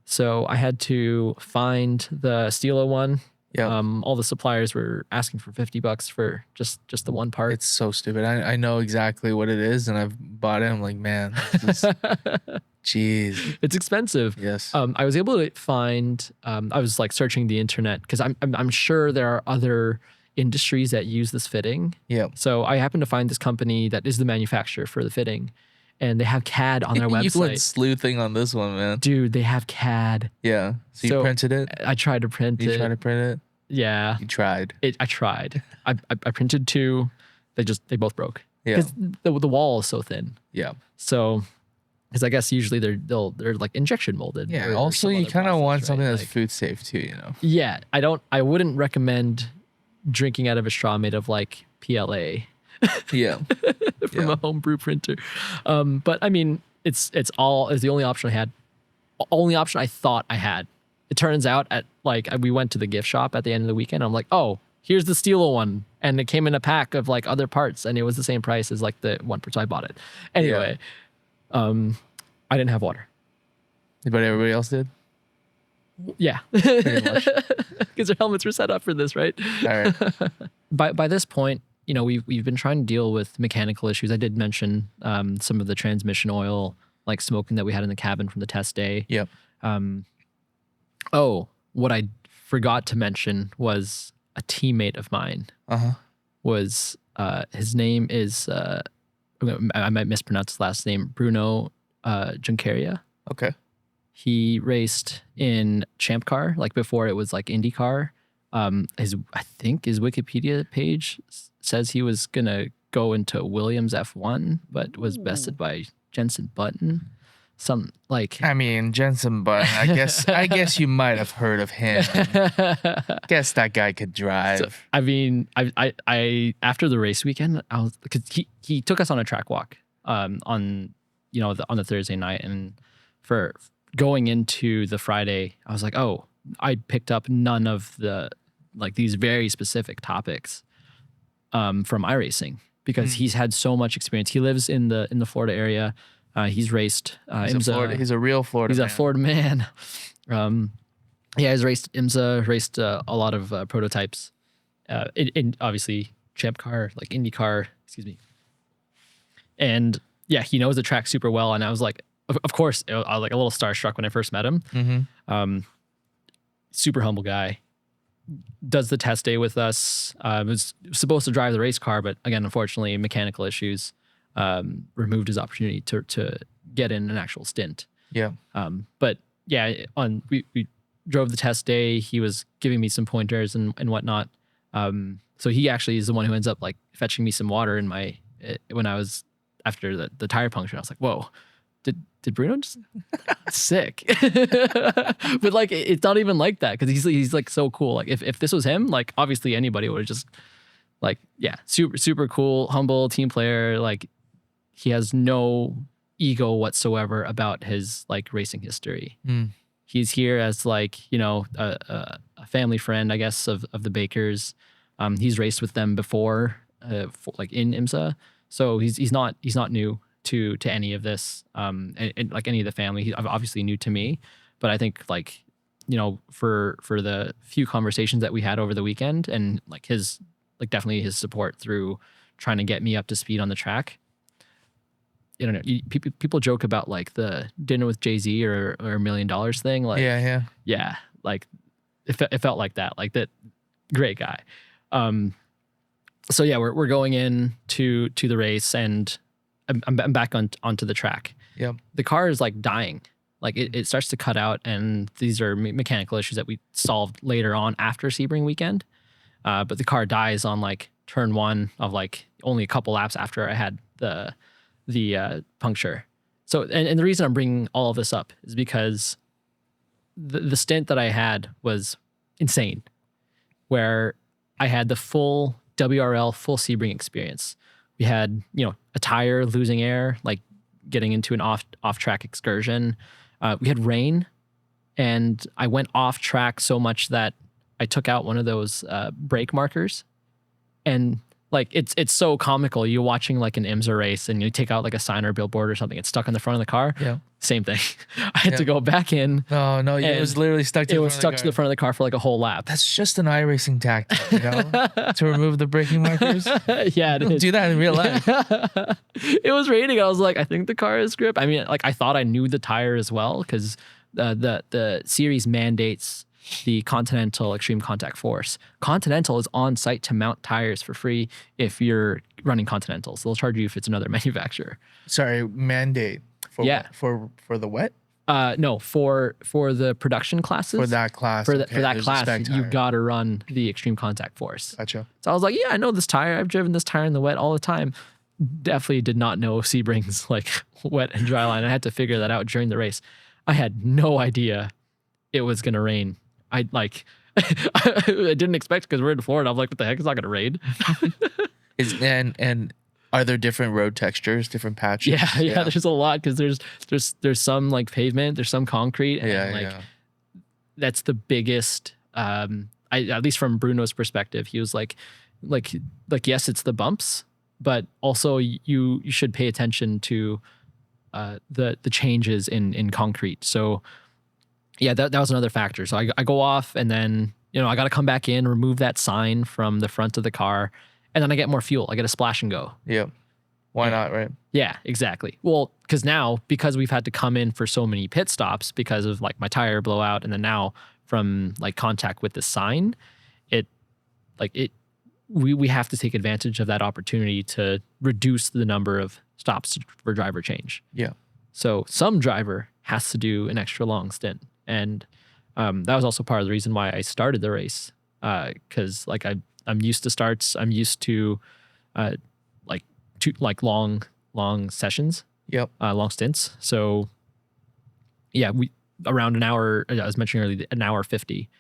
Speaker 2: So I had to find the Stilo one. Yeah. All the suppliers were asking for $50 for just the one part.
Speaker 1: It's so stupid. I know exactly what it is, and I've bought it. I'm like, man, jeez,
Speaker 2: it's expensive.
Speaker 1: Yes.
Speaker 2: I was able to find. I was like searching the internet because I'm sure there are other industries that use this fitting.
Speaker 1: Yeah.
Speaker 2: So I happened to find this company that is the manufacturer for the fitting, and they have CAD on their website.
Speaker 1: You went sleuthing on this one, man.
Speaker 2: Dude, they have CAD.
Speaker 1: Yeah. So you printed it?
Speaker 2: I tried to print it.
Speaker 1: You tried to print it?
Speaker 2: Yeah.
Speaker 1: You tried.
Speaker 2: I tried. I printed 2. They both broke.
Speaker 1: Yeah.
Speaker 2: Because the wall is so thin.
Speaker 1: Yeah.
Speaker 2: So, because I guess usually they're like injection molded.
Speaker 1: Yeah. Also, you kind of want something that's food safe too,
Speaker 2: Yeah. I wouldn't recommend drinking out of a straw made of like PLA.
Speaker 1: Yeah.
Speaker 2: From a homebrew printer. But I mean, it's the only option I had. Only option I thought I had. It turns out we went to the gift shop at the end of the weekend. I'm like, oh, here's the Stilo one. And it came in a pack of like other parts, and it was the same price as like the one, so I bought it. Anyway, I didn't have water.
Speaker 1: But everybody else did?
Speaker 2: Yeah. Pretty much. Because their helmets were set up for this, right?
Speaker 1: All right.
Speaker 2: By this point, we've been trying to deal with mechanical issues. I did mention some of the transmission oil like smoking that we had in the cabin from the test day.
Speaker 1: Yep.
Speaker 2: What I forgot to mention was a teammate of mine. Was his name is I might mispronounce his last name, Bruno Junqueira.
Speaker 1: Okay.
Speaker 2: He raced in Champ Car, like before it was like IndyCar. I think his Wikipedia page says he was gonna go into Williams F1, but was bested by Jenson Button.
Speaker 1: Jenson Button. I guess you might have heard of him. Guess that guy could drive.
Speaker 2: So, I after the race weekend, because he took us on a track walk on the Thursday night, and for going into the Friday, I was like, oh, I picked up none of the like these very specific topics from iRacing because he's had so much experience. He lives in the Florida area. He's raced IMSA.
Speaker 1: He's a real Florida man.
Speaker 2: He's a Florida man. He's raced IMSA, raced a lot of prototypes. In obviously Champ Car, like IndyCar, excuse me. And yeah, he knows the track super well. And I was like, of course, I was like a little starstruck when I first met him. Super humble guy. Does the test day with us. Was supposed to drive the race car, but again, unfortunately, mechanical issues removed his opportunity to get in an actual stint.
Speaker 1: Yeah.
Speaker 2: But yeah, we drove the test day. He was giving me some pointers and whatnot. So he actually is the one who ends up like fetching me some water in when I was after the tire puncture. I was like, whoa, did Bruno just sick? But like, it's not even like that because he's like so cool. Like if this was him, like obviously anybody would have just like, yeah, super cool, humble team player. Like he has no ego whatsoever about his like racing history. He's here as like, a family friend, I guess, of the Bakers. He's raced with them before, like in IMSA. So he's not new to any of this, and like any of the family. He's obviously new to me, but I think like, for the few conversations that we had over the weekend and like his, like definitely his support through trying to get me up to speed on the track. I don't know. People joke about like the dinner with Jay-Z or $1 million thing. Like, yeah. Like it felt like that, great guy. So yeah, we're going in to the race and I'm back onto the track.
Speaker 1: Yep.
Speaker 2: The car is like dying. Like it starts to cut out, and these are mechanical issues that we solved later on after Sebring weekend. But the car dies on like turn 1 of like only a couple laps after I had the puncture. So, and the reason I'm bringing all of this up is because the stint that I had was insane, where I had the full WRL, full Sebring experience. We had, a tire losing air, like getting into an off track excursion. We had rain, and I went off track so much that I took out one of those brake markers, and like it's so comical. You're watching like an IMSA race and you take out like a sign or a billboard or something. It's stuck on the front of the car.
Speaker 1: Yeah.
Speaker 2: Same thing. I had to go back in.
Speaker 1: Oh no, it was literally stuck to
Speaker 2: the front of the car for like a whole lap.
Speaker 1: That's just an iRacing tactic, to remove the braking markers.
Speaker 2: Yeah, it is.
Speaker 1: Do that in real life.
Speaker 2: It was raining. I was like, I think the car is grip. I mean, like I thought I knew the tire as well because the series mandates the Continental Extreme Contact Force. Continental is on site to mount tires for free if you're running Continentals. They'll charge you if it's another manufacturer.
Speaker 1: Sorry, mandate for for the wet?
Speaker 2: No, for the production classes.
Speaker 1: For that class.
Speaker 2: For that class, you gotta run the Extreme Contact Force.
Speaker 1: Gotcha.
Speaker 2: So I was like, yeah, I know this tire. I've driven this tire in the wet all the time. Definitely did not know Sebring's like wet and dry line. I had to figure that out during the race. I had no idea it was gonna rain. I didn't expect because we're in Florida. I'm like, what the heck? It's not gonna rain.
Speaker 1: And are there different road textures, different patches?
Speaker 2: Yeah. There's a lot because there's some like pavement, there's some concrete, and that's the biggest. At least from Bruno's perspective, he was like yes, it's the bumps, but also you should pay attention to the changes in concrete. So. Yeah, that was another factor. So I go off and then, I got to come back in, remove that sign from the front of the car. and then I get more fuel. I get a splash and go.
Speaker 1: Yep. Why not, right?
Speaker 2: Yeah, exactly. Well, because we've had to come in for so many pit stops because of like my tire blowout, and then now from like contact with the sign, we have to take advantage of that opportunity to reduce the number of stops for driver change.
Speaker 1: Yeah.
Speaker 2: So some driver has to do an extra long stint, and that was also part of the reason why I started the race, because like I'm used to starts. I'm used to long sessions.
Speaker 1: Yep.
Speaker 2: Long stints. So yeah, we around an hour. I was mentioning earlier, an hour 50.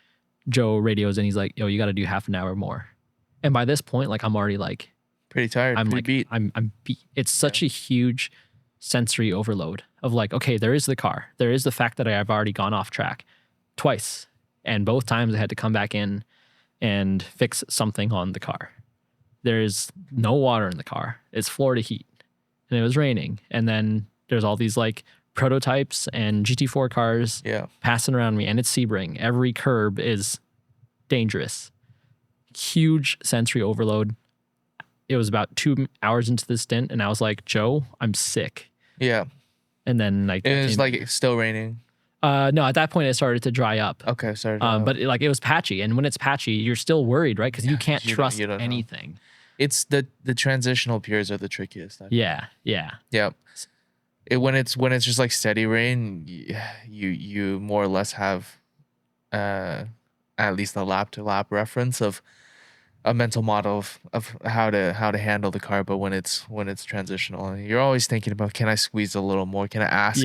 Speaker 2: Joe radios and he's like, "Yo, you got to do half an hour more." And by this point, like I'm already like
Speaker 1: pretty tired.
Speaker 2: I'm
Speaker 1: pretty
Speaker 2: like
Speaker 1: beat.
Speaker 2: I'm beat. It's such a huge sensory overload of like, okay, there is the car. There is the fact that I've already gone off track twice, and both times I had to come back in and fix something on the car. There's no water in the car. It's Florida heat, and it was raining. And then there's all these like prototypes and GT4 cars passing around me, and it's Sebring. Every curb is dangerous. Huge sensory overload. It was about 2 hours into the stint, and I was like, Joe, I'm sick.
Speaker 1: Yeah.
Speaker 2: And then like
Speaker 1: it was like it's still raining.
Speaker 2: No, at that point it started to dry up.
Speaker 1: Okay, sorry.
Speaker 2: But it was patchy, and when it's patchy, you're still worried, right? Because you can't trust anything.
Speaker 1: Know. It's the transitional periods are the trickiest.
Speaker 2: Yeah.
Speaker 1: When it's just like steady rain, you more or less have at least a lap to lap reference of a mental model of how to handle the car. But when it's transitional, you're always thinking about, can I squeeze a little more? Can I ask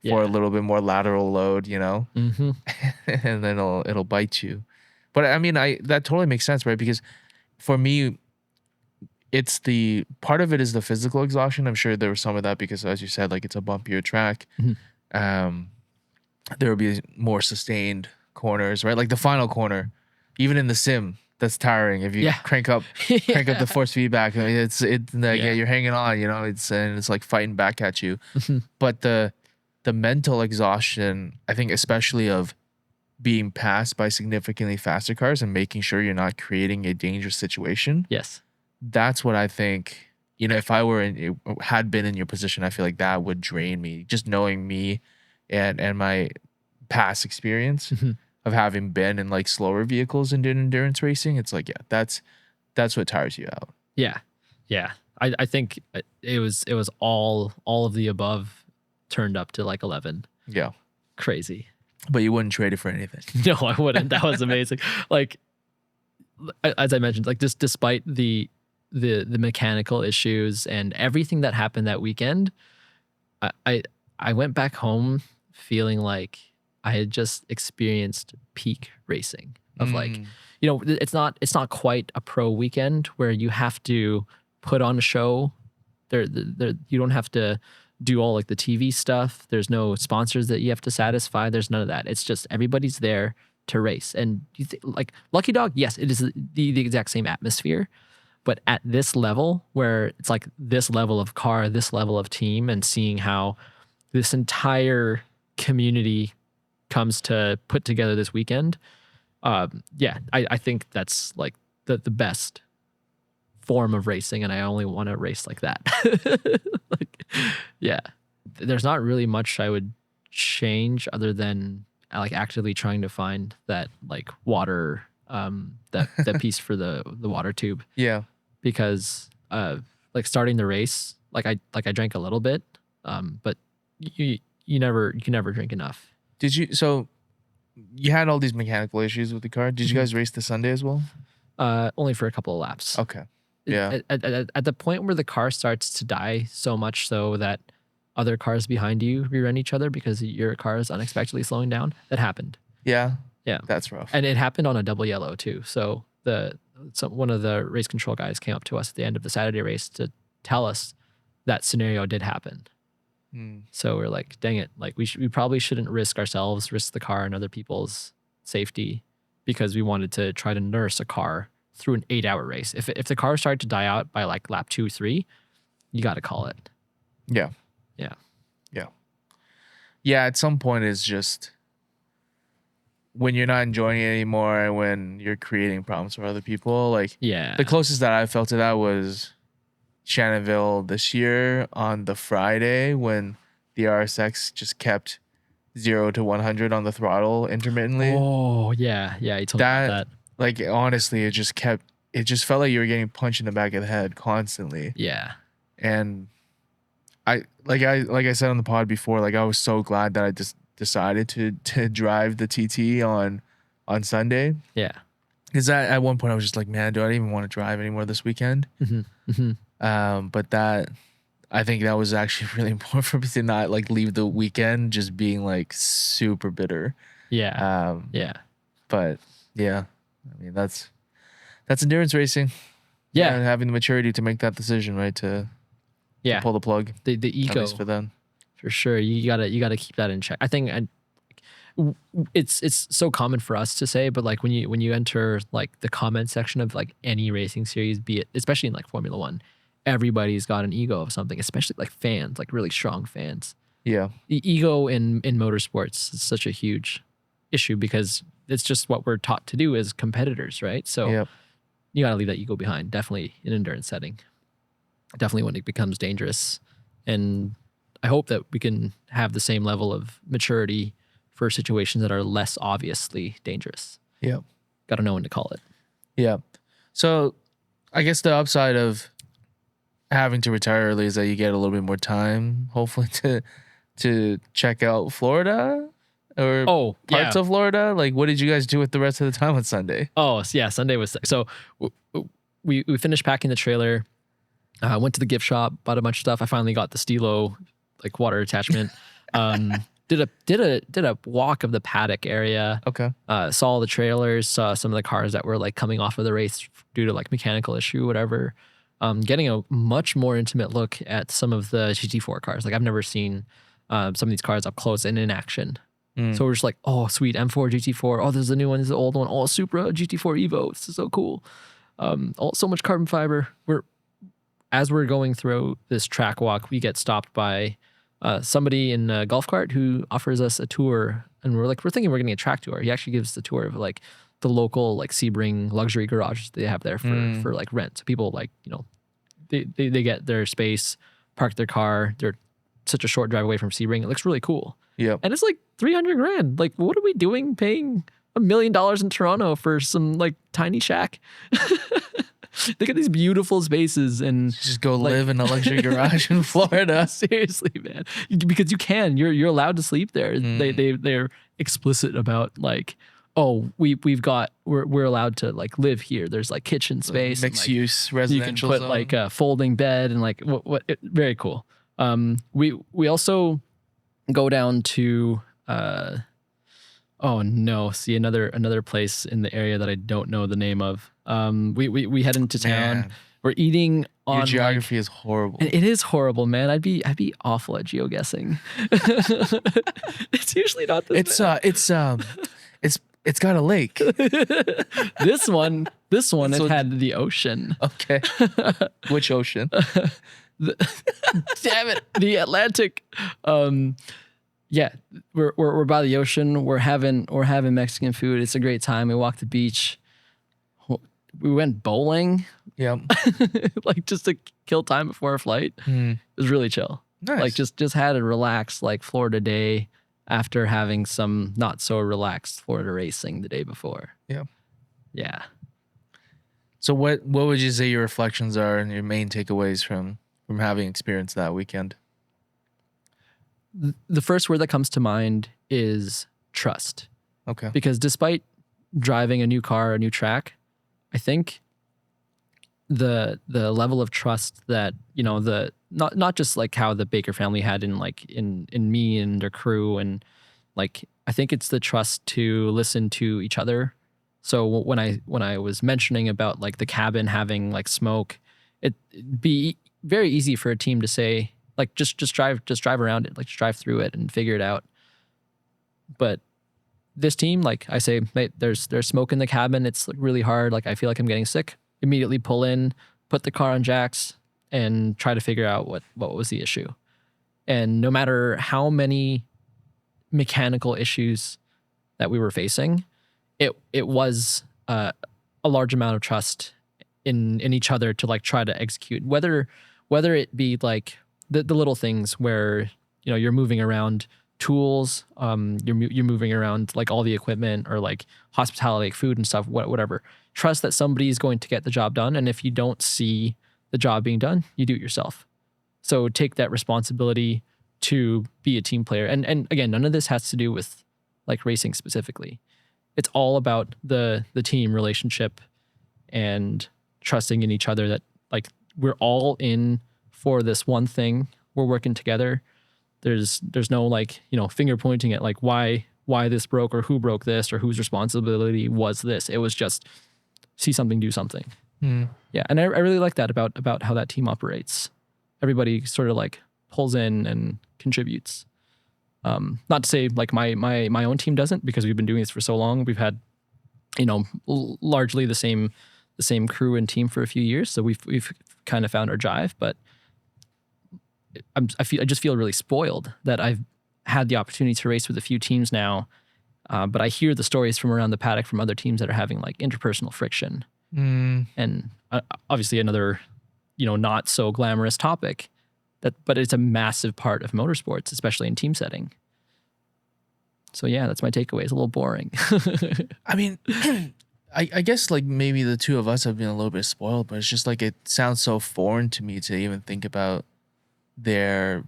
Speaker 1: for a little bit more lateral load? You know, and then it'll bite you. But I mean, that totally makes sense, right? Because for me, it's the part of it is the physical exhaustion. I'm sure there was some of that because, as you said, like it's a bumpier track. There will be more sustained corners, right? Like the final corner, even in the sim, that's tiring. If you crank up the force feedback, I mean, you're hanging on. You know, it's like fighting back at you. But the mental exhaustion, I think, especially of being passed by significantly faster cars and making sure you're not creating a dangerous situation.
Speaker 2: Yes.
Speaker 1: That's what I think, you know, if I had been in your position, I feel like that would drain me. Just knowing me and my past experience of having been in like slower vehicles and doing endurance racing, it's like, that's what tires you out.
Speaker 2: Yeah. I think it was all of the above turned up to like 11.
Speaker 1: Yeah.
Speaker 2: Crazy.
Speaker 1: But you wouldn't trade it for anything.
Speaker 2: No, I wouldn't. That was amazing. Like, as I mentioned, like just despite the mechanical issues and everything that happened that weekend, I went back home feeling like I had just experienced peak racing of like, you know, it's not quite a pro weekend where you have to put on a show. There you don't have to do all like the TV stuff. There's no sponsors that you have to satisfy. There's none of that. It's just everybody's there to race. And like Lucky Dog, yes, it is the exact same atmosphere. But at this level, where it's like this level of car, this level of team, and seeing how this entire community comes to put together this weekend, I think that's like the best form of racing, and I only want to race like that. There's not really much I would change other than like actively trying to find that like water, that piece for the water tube.
Speaker 1: Yeah.
Speaker 2: Because like starting the race, like I drank a little bit, but you can never drink enough.
Speaker 1: So you had all these mechanical issues with the car. Did you guys race the Sunday as well?
Speaker 2: Only for a couple of laps.
Speaker 1: Okay. Yeah.
Speaker 2: At the point where the car starts to die so much so that other cars behind you rear-end each other because your car is unexpectedly slowing down, that happened.
Speaker 1: Yeah.
Speaker 2: Yeah.
Speaker 1: That's rough.
Speaker 2: And it happened on a double yellow too. So one of the race control guys came up to us at the end of the Saturday race to tell us that scenario did happen. So we're like, dang it. Like we probably shouldn't risk the car and other people's safety because we wanted to try to nurse a car through an 8-hour race. If the car started to die out by like lap 2, 3, you got to call it.
Speaker 1: Yeah. At some point, it's just when you're not enjoying it anymore and when you're creating problems for other people. Like, the closest that I felt to that was Shannonville this year on the Friday when the RSX just kept 0 to 100 on the throttle intermittently.
Speaker 2: Oh yeah, you told me about that.
Speaker 1: Like, honestly, it just felt like you were getting punched in the back of the head constantly.
Speaker 2: Yeah.
Speaker 1: And I said on the pod before, like, I was so glad that I just decided to drive the TT on Sunday.
Speaker 2: Yeah.
Speaker 1: Because at one point I was just like, man, do I even want to drive anymore this weekend? But I think that was actually really important for me to not like leave the weekend just being like super bitter.
Speaker 2: Yeah.
Speaker 1: But yeah, I mean, that's endurance racing.
Speaker 2: Yeah.
Speaker 1: And having the maturity to make that decision, right? To pull the plug.
Speaker 2: The ego,
Speaker 1: at least for them.
Speaker 2: For sure. You gotta keep that in check. I think it's so common for us to say, but like when you enter like the comment section of like any racing series, be it especially in like Formula One, everybody's got an ego of something, especially like fans, like really strong fans.
Speaker 1: Yeah.
Speaker 2: The ego in motorsports is such a huge issue because it's just what we're taught to do as competitors, right? So you gotta leave that ego behind, definitely in endurance setting. Definitely when it becomes dangerous. And I hope that we can have the same level of maturity for situations that are less obviously dangerous.
Speaker 1: Yeah.
Speaker 2: Got to know when to call it.
Speaker 1: Yeah. So I guess the upside of having to retire early is that you get a little bit more time, hopefully, to check out Florida or parts of Florida. Like, what did you guys do with the rest of the time on Sunday?
Speaker 2: Oh, yeah. Sunday was sick. So we finished packing the trailer. Went to the gift shop, bought a bunch of stuff. I finally got the Stilo like water attachment. Did a walk of the paddock area.
Speaker 1: Okay.
Speaker 2: Saw all the trailers, saw some of the cars that were like coming off of the race due to like mechanical issue, whatever. Getting a much more intimate look at some of the GT4 cars. Like I've never seen some of these cars up close and in action. So we're just like, oh, sweet, M4 GT4. Oh, there's a new one. There's the old one. Oh, Supra GT4 Evo. This is so cool. So much carbon fiber. As we're going through this track walk, we get stopped by somebody in a golf cart who offers us a tour, and we're thinking we're getting a track tour. He actually gives the tour of like the local like Sebring luxury garages they have there for like rent. So people like, you know, they get their space, park their car. They're such a short drive away from Sebring. It looks really cool.
Speaker 1: Yeah, and
Speaker 2: it's like $300,000. Like, what are we doing paying $1 million in Toronto for some like tiny shack? They got these beautiful spaces and
Speaker 1: just go live in a luxury garage in Florida.
Speaker 2: Seriously, man, because you can. You're allowed to sleep there. They're explicit about like, oh, we're allowed to like live here. There's like kitchen space,
Speaker 1: mixed use residential.
Speaker 2: You can put like a folding bed and like what very cool. We also go down to oh no, see another place in the area that I don't know the name of. We head into town. Man. We're eating on
Speaker 1: your geography is horrible.
Speaker 2: It is horrible, man. I'd be awful at geoguessing. It's usually not this bad.
Speaker 1: It's got a lake.
Speaker 2: This one it had the ocean.
Speaker 1: Okay. Which ocean?
Speaker 2: Damn it, the Atlantic. Yeah, we're by the ocean. We're having Mexican food. It's a great time. We walked the beach. We went bowling.
Speaker 1: Yeah,
Speaker 2: like just to kill time before our flight. It was really chill.
Speaker 1: Nice.
Speaker 2: Like just had a relaxed like Florida day after having some not so relaxed Florida racing the day before.
Speaker 1: Yeah,
Speaker 2: yeah.
Speaker 1: So what would you say your reflections are and your main takeaways from having experienced that weekend?
Speaker 2: The first word that comes to mind is trust.
Speaker 1: Okay.
Speaker 2: Because despite driving a new car, a new track, I think the level of trust that, you know, not just like how the Baker family had in me and their crew, and like I think it's the trust to listen to each other. So when I was mentioning about like the cabin having like smoke, it'd be very easy for a team to say like just drive around it, like just drive through it and figure it out. But this team, like I say, mate, there's smoke in the cabin. It's like really hard. Like I feel like I'm getting sick. Immediately pull in, put the car on jacks, and try to figure out what was the issue. And no matter how many mechanical issues that we were facing, it was a large amount of trust in each other to like try to execute, whether it be like the little things where you're moving around tools, you're moving around like all the equipment or like hospitality, like food and stuff, whatever. Trust that somebody is going to get the job done, and if you don't see the job being done, you do it yourself. So take that responsibility to be a team player. And again, none of this has to do with like racing specifically. It's all about the team relationship and trusting in each other that like we're all in for this one thing. We're working together. There's no like, finger pointing at like why this broke or who broke this or whose responsibility was this. It was just see something, do something. Yeah. And I really like that about how that team operates. Everybody sort of like pulls in and contributes. Not to say like my own team doesn't, because we've been doing this for so long. We've had, largely the same crew and team for a few years. So we've kind of found our jive, but I just feel really spoiled that I've had the opportunity to race with a few teams now. But I hear the stories from around the paddock from other teams that are having like interpersonal friction. And obviously another, not so glamorous topic, but it's a massive part of motorsports, especially in team setting. So yeah, that's my takeaway. It's a little boring.
Speaker 1: I mean, I guess like maybe the two of us have been a little bit spoiled, but it's just like it sounds so foreign to me to even think about there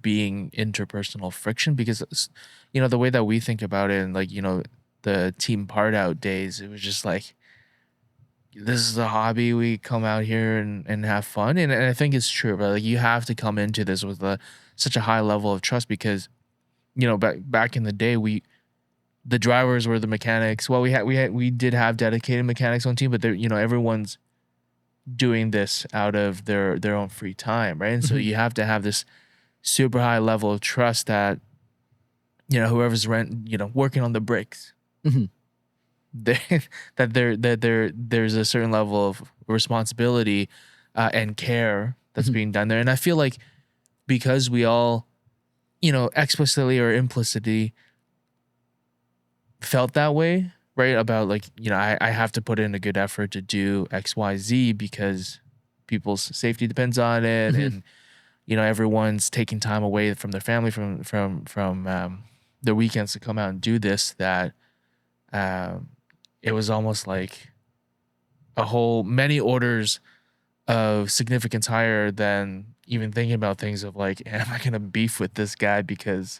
Speaker 1: being interpersonal friction, because the way that we think about it, and like the team part out days, it was just like, this is a hobby, we come out here and have fun, and I think it's true, but like you have to come into this with such a high level of trust, because back in the day, the drivers were the mechanics. Well, we did have dedicated mechanics on team, but everyone's doing this out of their own free time, right? And so you have to have this super high level of trust that whoever's working on the brakes, there's a certain level of responsibility and care that's being done there. And I feel like because we all explicitly or implicitly felt that way, right? About like, I have to put in a good effort to do XYZ because people's safety depends on it. And, everyone's taking time away from their family, from their weekends to come out and do this, that it was almost like many orders of significance higher than even thinking about things of like, am I going to beef with this guy because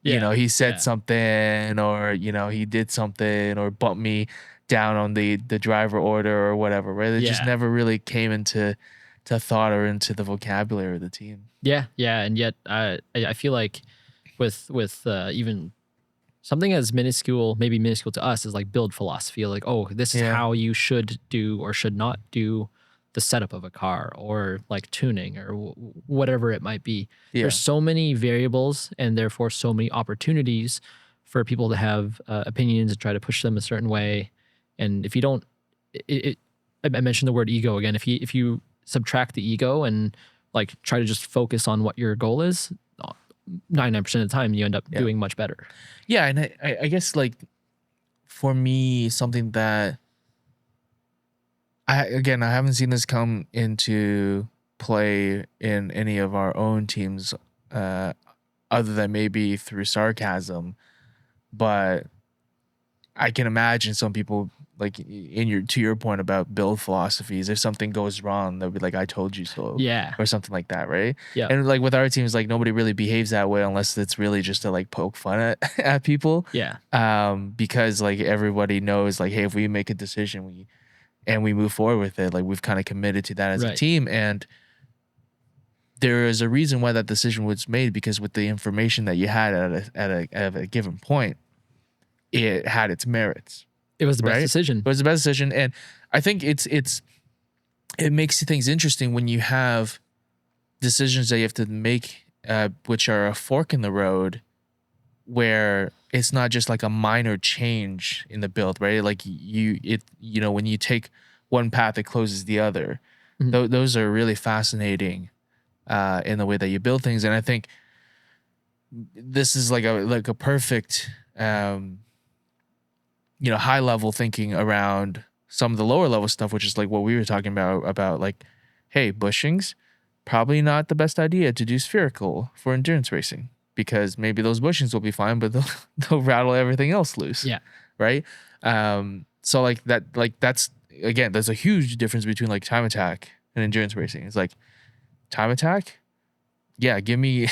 Speaker 1: he said something, or he did something, or bumped me down on the driver order or whatever, right? It just never really came into thought or into the vocabulary of the team.
Speaker 2: Yeah, and yet I feel like with even something as maybe minuscule to us, is like build philosophy. Like, oh, this is how you should do or should not do the setup of a car, or like tuning, or whatever it might be. There's so many variables, and therefore so many opportunities for people to have opinions and try to push them a certain way. And if you don't, I mentioned the word ego again. If you subtract the ego and like try to just focus on what your goal is, 99% of the time you end up doing much better.
Speaker 1: Yeah, and I guess like for me, something that I haven't seen this come into play in any of our own teams, other than maybe through sarcasm, but I can imagine some people, like to your point about build philosophies, if something goes wrong, they'll be like, I told you so.
Speaker 2: Yeah.
Speaker 1: Or something like that, right?
Speaker 2: Yeah.
Speaker 1: And like with our teams, like nobody really behaves that way unless it's really just to like poke fun at people.
Speaker 2: Yeah.
Speaker 1: Because like everybody knows like, hey, if we make a decision, we move forward with it, like we've kind of committed to that as a team. And there is a reason why that decision was made, because with the information that you had at a given point, it had its merits.
Speaker 2: It was the best decision.
Speaker 1: It was the best decision. And I think it makes things interesting when you have decisions that you have to make, which are a fork in the road, where it's not just like a minor change in the build, right? Like when you take one path, it closes the other. Those are really fascinating in the way that you build things. And I think this is like a perfect high level thinking around some of the lower level stuff, which is like what we were talking about like, hey, bushings, probably not the best idea to do spherical for endurance racing, because maybe those bushings will be fine, but they'll rattle everything else loose.
Speaker 2: Yeah.
Speaker 1: Right. So like that's, again, there's a huge difference between like time attack and endurance racing. It's like time attack. Yeah. Give me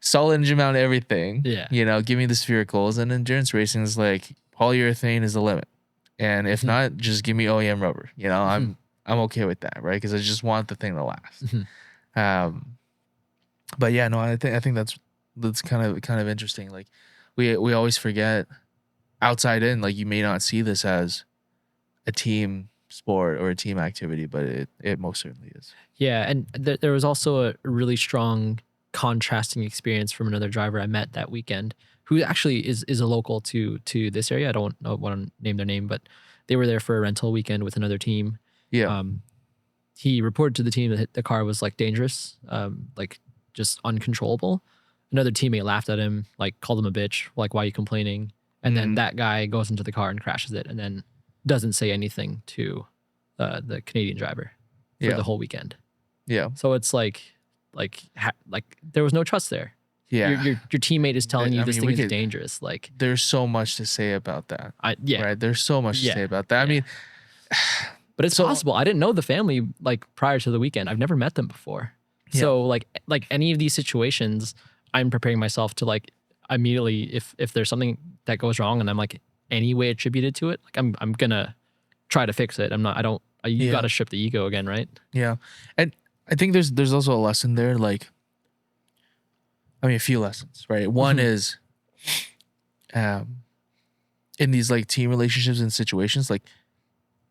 Speaker 1: solid engine mount everything.
Speaker 2: Yeah.
Speaker 1: Give me the sphericals. And endurance racing is like polyurethane is the limit. And if not, just give me OEM rubber. I'm okay with that, right? Because I just want the thing to last. But yeah, no, I think that's kind of interesting. Like we always forget, outside in, like you may not see this as a team sport or a team activity, but it most certainly is.
Speaker 2: Yeah, and there was also a really strong contrasting experience from another driver I met that weekend, who actually is a local to this area. I don't want to name their name, but they were there for a rental weekend with another team.
Speaker 1: Yeah.
Speaker 2: He reported to the team that the car was like dangerous, like just uncontrollable. Another teammate laughed at him, like called him a bitch, like, why are you complaining? And then that guy goes into the car and crashes it, and then doesn't say anything to the Canadian driver for the whole weekend.
Speaker 1: Yeah.
Speaker 2: So it's like there was no trust there.
Speaker 1: Yeah.
Speaker 2: Your teammate is telling you this thing is dangerous. Like,
Speaker 1: there's so much to say about that.
Speaker 2: Right.
Speaker 1: There's so much to say about that. I mean,
Speaker 2: but it's possible. I didn't know the family like prior to the weekend. I've never met them before. So like any of these situations, I'm preparing myself to like immediately, if there's something that goes wrong and I'm like any way attributed to it, like I'm gonna try to fix it. You got to strip the ego again, right?
Speaker 1: Yeah. And I think there's also a lesson there. Like, I mean, a few lessons, right? One is, in these like team relationships and situations, like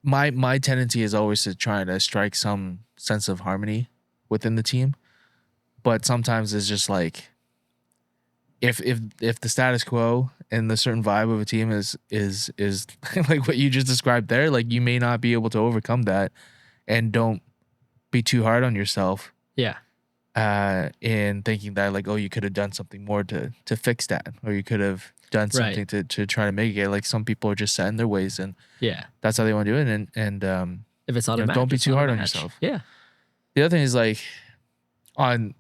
Speaker 1: my tendency is always to try to strike some sense of harmony within the team. But sometimes it's just like, if the status quo and the certain vibe of a team is like what you just described there, like you may not be able to overcome that, and don't be too hard on yourself.
Speaker 2: Yeah.
Speaker 1: In thinking that like, oh, you could have done something more to fix that, or you could have done something to try to make it. Like some people are just set in their ways, and that's how they want to do it. And
Speaker 2: if it's not a match,
Speaker 1: don't be too hard on yourself.
Speaker 2: Yeah.
Speaker 1: The other thing is like on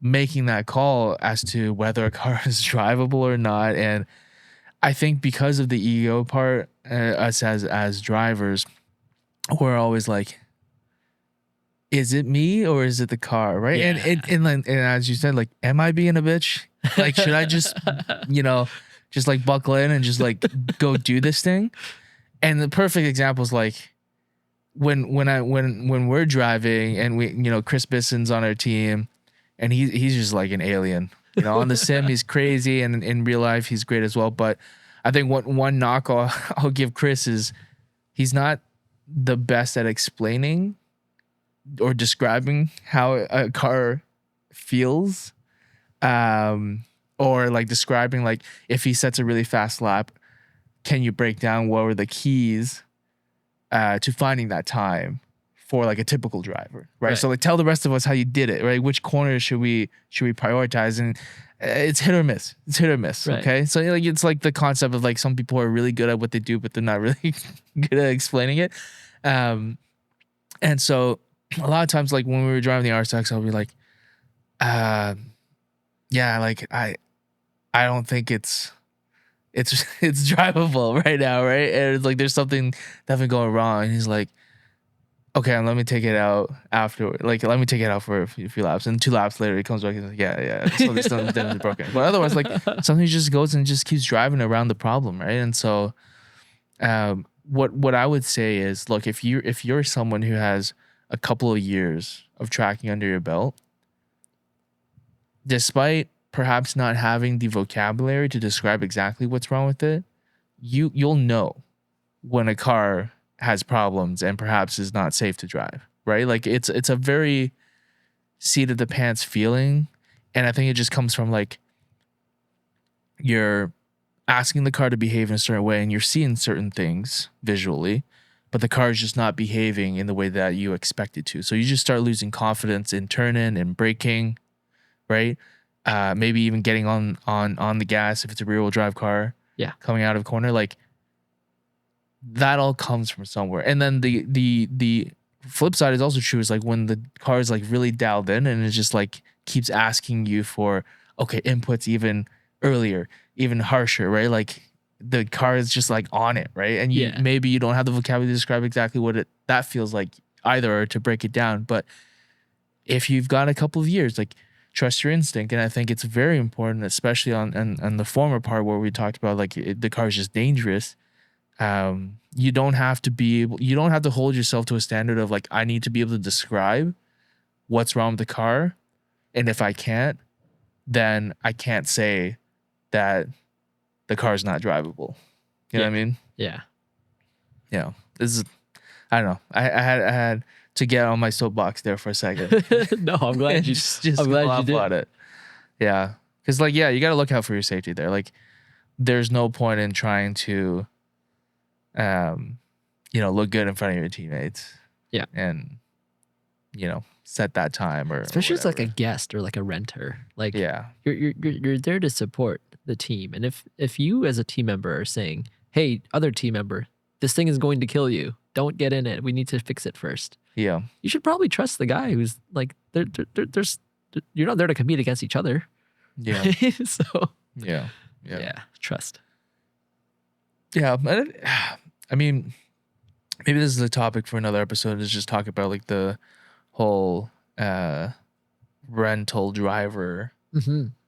Speaker 1: making that call as to whether a car is drivable or not. And I think because of the ego part, us as drivers, we're always like, is it me or is it the car, right?
Speaker 2: Yeah.
Speaker 1: And as you said, like, am I being a bitch? Like, should I just just like buckle in and just like go do this thing? And the perfect example is like when we're driving and we, Chris Bisson's on our team, and he's just like an alien. On the sim he's crazy, and in real life he's great as well. But I think one knock I'll give Chris is he's not the best at explaining or describing how a car feels, or like describing, like, if he sets a really fast lap, can you break down what were the keys to finding that time for like a typical driver, right? So like tell the rest of us how you did it, right? Which corners should we prioritize? And it's hit or miss. Okay, so like it's like the concept of like some people are really good at what they do, but they're not really good at explaining it. And so a lot of times, like when we were driving the RSX, I'll be like, yeah, like I don't think it's drivable right now, right? And it's like there's something definitely going wrong. And he's like, okay, let me take it out after. Like, let me take it out for a few laps. And 2 laps later, he comes back and he's like, yeah, so this stuff's definitely broken. But otherwise, like, something just goes and just keeps driving around the problem, right? And so, what I would say is, look, if you're someone who has a couple of years of tracking under your belt, despite perhaps not having the vocabulary to describe exactly what's wrong with it, you'll know when a car has problems and perhaps is not safe to drive, right? Like it's a very seat of the pants feeling. And I think it just comes from like, you're asking the car to behave in a certain way and you're seeing certain things visually, but the car is just not behaving in the way that you expect it to. So you just start losing confidence in turning and braking, right? Maybe even getting on the gas if it's a rear wheel drive car. coming out of corner, like that all comes from somewhere. And then the flip side is also true, is like when the car is like really dialed in and it just like keeps asking you for inputs even earlier, even harsher, right? Like the car is just like on it, right? And maybe you don't have the vocabulary to describe exactly what that feels like either, or to break it down. But if you've got a couple of years, like trust your instinct. And I think it's very important, especially on the former part where we talked about like the car is just dangerous. You don't have to hold yourself to a standard of like, I need to be able to describe what's wrong with the car. And if I can't, then I can't say that the car's not drivable. You know what I mean?
Speaker 2: Yeah.
Speaker 1: Yeah. This is, I don't know. I had to get on my soapbox there for a second.
Speaker 2: No, I'm glad you I'm glad you did.
Speaker 1: About it. Yeah. Cause like, you got to look out for your safety there. Like there's no point in trying to, look good in front of your teammates.
Speaker 2: Yeah.
Speaker 1: And, set that time, or
Speaker 2: especially as like a guest or like a renter. Like you're there to support the team. And if you as a team member are saying, hey, other team member, this thing is going to kill you, don't get in it, we need to fix it first.
Speaker 1: Yeah.
Speaker 2: You should probably trust the guy who's like, there's you're not there to compete against each other.
Speaker 1: Yeah.
Speaker 2: So
Speaker 1: yeah,
Speaker 2: trust.
Speaker 1: Yeah. I mean, maybe this is a topic for another episode, is just talk about like the whole rental driver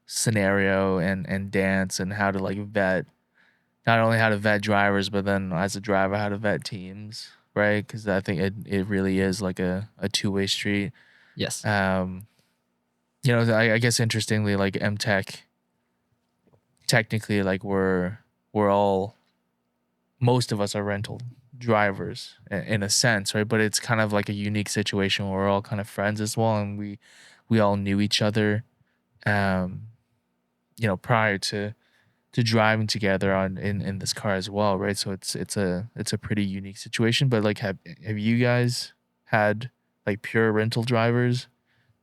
Speaker 1: scenario and dance, and how to like vet, not only how to vet drivers, but then as a driver, how to vet teams, right? Because I think it really is like a two-way street.
Speaker 2: Yes.
Speaker 1: I guess interestingly, like MTech, technically, like we're all, most of us are rental drivers in a sense, right? But it's kind of like a unique situation where we're all kind of friends as well, and we all knew each other, prior to driving together in this car as well, right? So it's a pretty unique situation. But like, have you guys had like pure rental drivers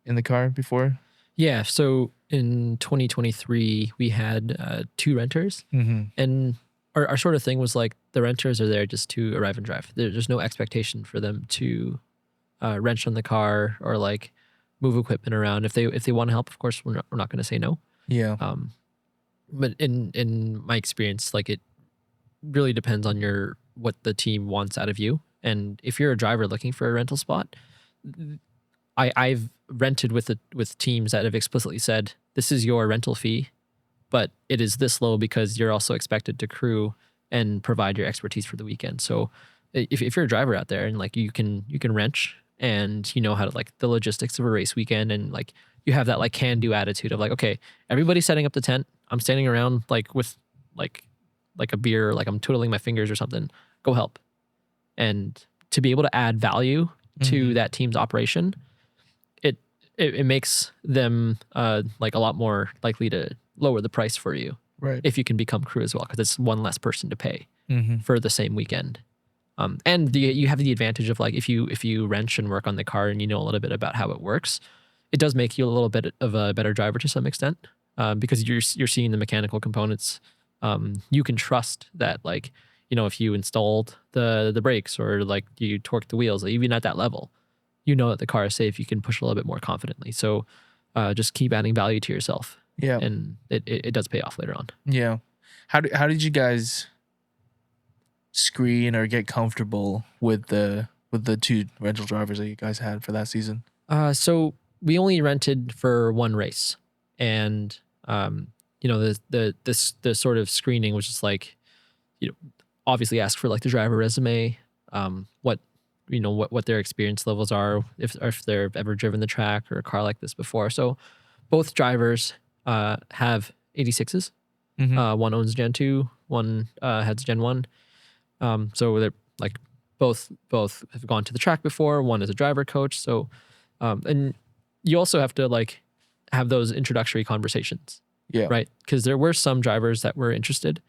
Speaker 1: in the car before?
Speaker 2: Yeah. So in 2023, we had 2 renters, and our sort of thing was like the renters are there just to arrive and drive. There's no expectation for them to wrench on the car or like move equipment around. If they want to help, of course, we're not going to say no.
Speaker 1: Yeah.
Speaker 2: But in my experience, like it really depends on what the team wants out of you. And if you're a driver looking for a rental spot, I've rented with teams that have explicitly said, this is your rental fee, but it is this low because you're also expected to crew and provide your expertise for the weekend. So if you're a driver out there and like you can wrench, and you know how to like the logistics of a race weekend, and like you have that like can do attitude of like, okay, everybody's setting up the tent, I'm standing around like with like a beer, like I'm twiddling my fingers or something, go help. And to be able to add value to that team's operation, it makes them like a lot more likely to lower the price for you,
Speaker 1: right?
Speaker 2: If you can become crew as well, because it's one less person to pay for the same weekend. And you have the advantage of like if you wrench and work on the car and you know a little bit about how it works, it does make you a little bit of a better driver to some extent, because you're seeing the mechanical components. You can trust that, like, you know, if you installed the brakes or like you torque the wheels, like even at that level, you know that the car is safe. You can push a little bit more confidently. So just keep adding value to yourself.
Speaker 1: Yeah,
Speaker 2: and it does pay off later on.
Speaker 1: Yeah. How did you guys screen or get comfortable with the 2 rental drivers that you guys had for that season?
Speaker 2: So we only rented for one race, and the sort of screening was just like, obviously ask for like the driver resume, what their experience levels are, if they've ever driven the track or a car like this before. So both drivers have 86s. One owns Gen 2, one has Gen 1. So they're like both have gone to the track before. One is a driver coach. So and you also have to like have those introductory conversations.
Speaker 1: Yeah.
Speaker 2: Right. Because there were some drivers that were interested,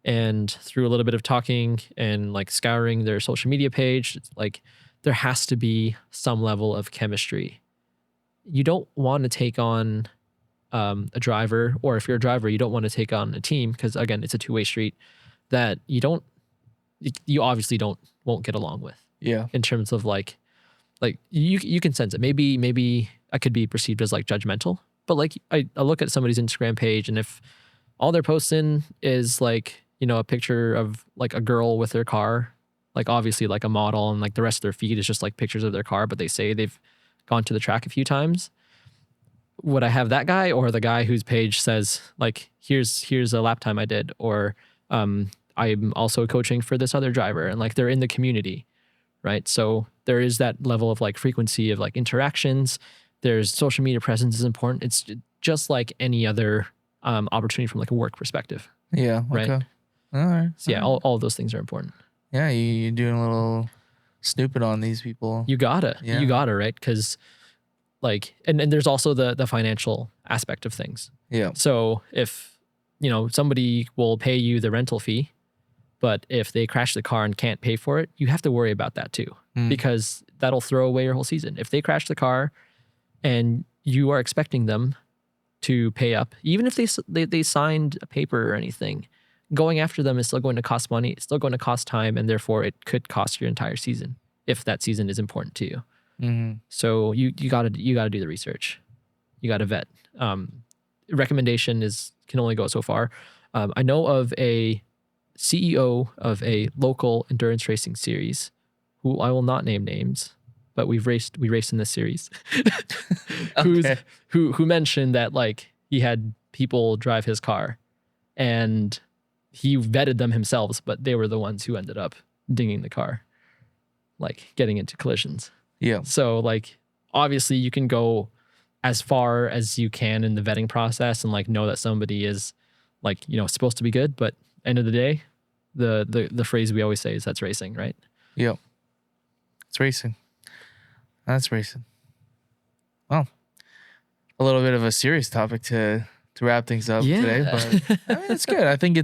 Speaker 2: and through a little bit of talking and like scouring their social media page, it's like there has to be some level of chemistry. You don't want to take on a driver, or if you're a driver, you don't want to take on a team because again, it's a two-way street that you obviously won't get along with.
Speaker 1: Yeah.
Speaker 2: In terms of like you can sense it. Maybe I could be perceived as like judgmental, but like I look at somebody's Instagram page, and if all they're posting is like, a picture of like a girl with their car, like obviously like a model, and like the rest of their feed is just like pictures of their car, but they say they've gone to the track a few times. Would I have that guy, or the guy whose page says like, here's a lap time I did, or I'm also coaching for this other driver, and like they're in the community, right? So there is that level of like frequency of like interactions. There's social media presence is important. It's just like any other opportunity from like a work perspective.
Speaker 1: Yeah.
Speaker 2: Right.
Speaker 1: Okay. All right.
Speaker 2: So yeah, all of those things are important.
Speaker 1: Yeah, you're doing a little snooping on these people.
Speaker 2: You gotta, right? Because like, and there's also the financial aspect of things.
Speaker 1: Yeah.
Speaker 2: So if, somebody will pay you the rental fee, but if they crash the car and can't pay for it, you have to worry about that too, because that'll throw away your whole season. If they crash the car and you are expecting them to pay up, even if they signed a paper or anything, going after them is still going to cost money. It's still going to cost time, and therefore it could cost your entire season if that season is important to you.
Speaker 1: Mm-hmm.
Speaker 2: So you gotta do the research. You gotta vet. Recommendation can only go so far. I know of a CEO of a local endurance racing series, who I will not name names, but we raced in this series,
Speaker 1: Okay.
Speaker 2: who mentioned that like he had people drive his car, and he vetted them himself, but they were the ones who ended up dinging the car, like getting into collisions.
Speaker 1: Yeah.
Speaker 2: So like obviously you can go as far as you can in the vetting process and like know that somebody is like, supposed to be good, but end of the day, the phrase we always say is that's racing, right?
Speaker 1: Yeah. It's racing. That's racing. Well, a little bit of a serious topic to wrap things up today, but I mean, it's good. I think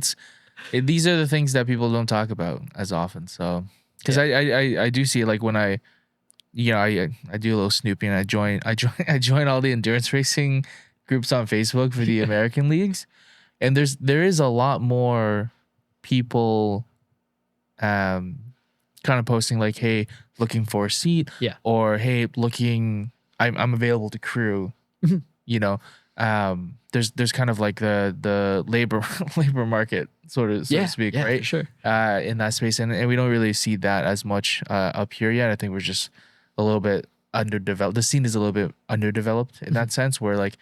Speaker 1: these are the things that people don't talk about as often. So, because I do see like when I do a little snooping. I join all the endurance racing groups on Facebook for the American leagues, and there is a lot more people, kind of posting like, hey, looking for a seat, or hey, I'm available to crew, there's kind of like the labor market so to speak, right?
Speaker 2: For sure.
Speaker 1: In that space, and we don't really see that as much up here yet. I think we're just a little bit underdeveloped. The scene is a little bit underdeveloped in that sense, where like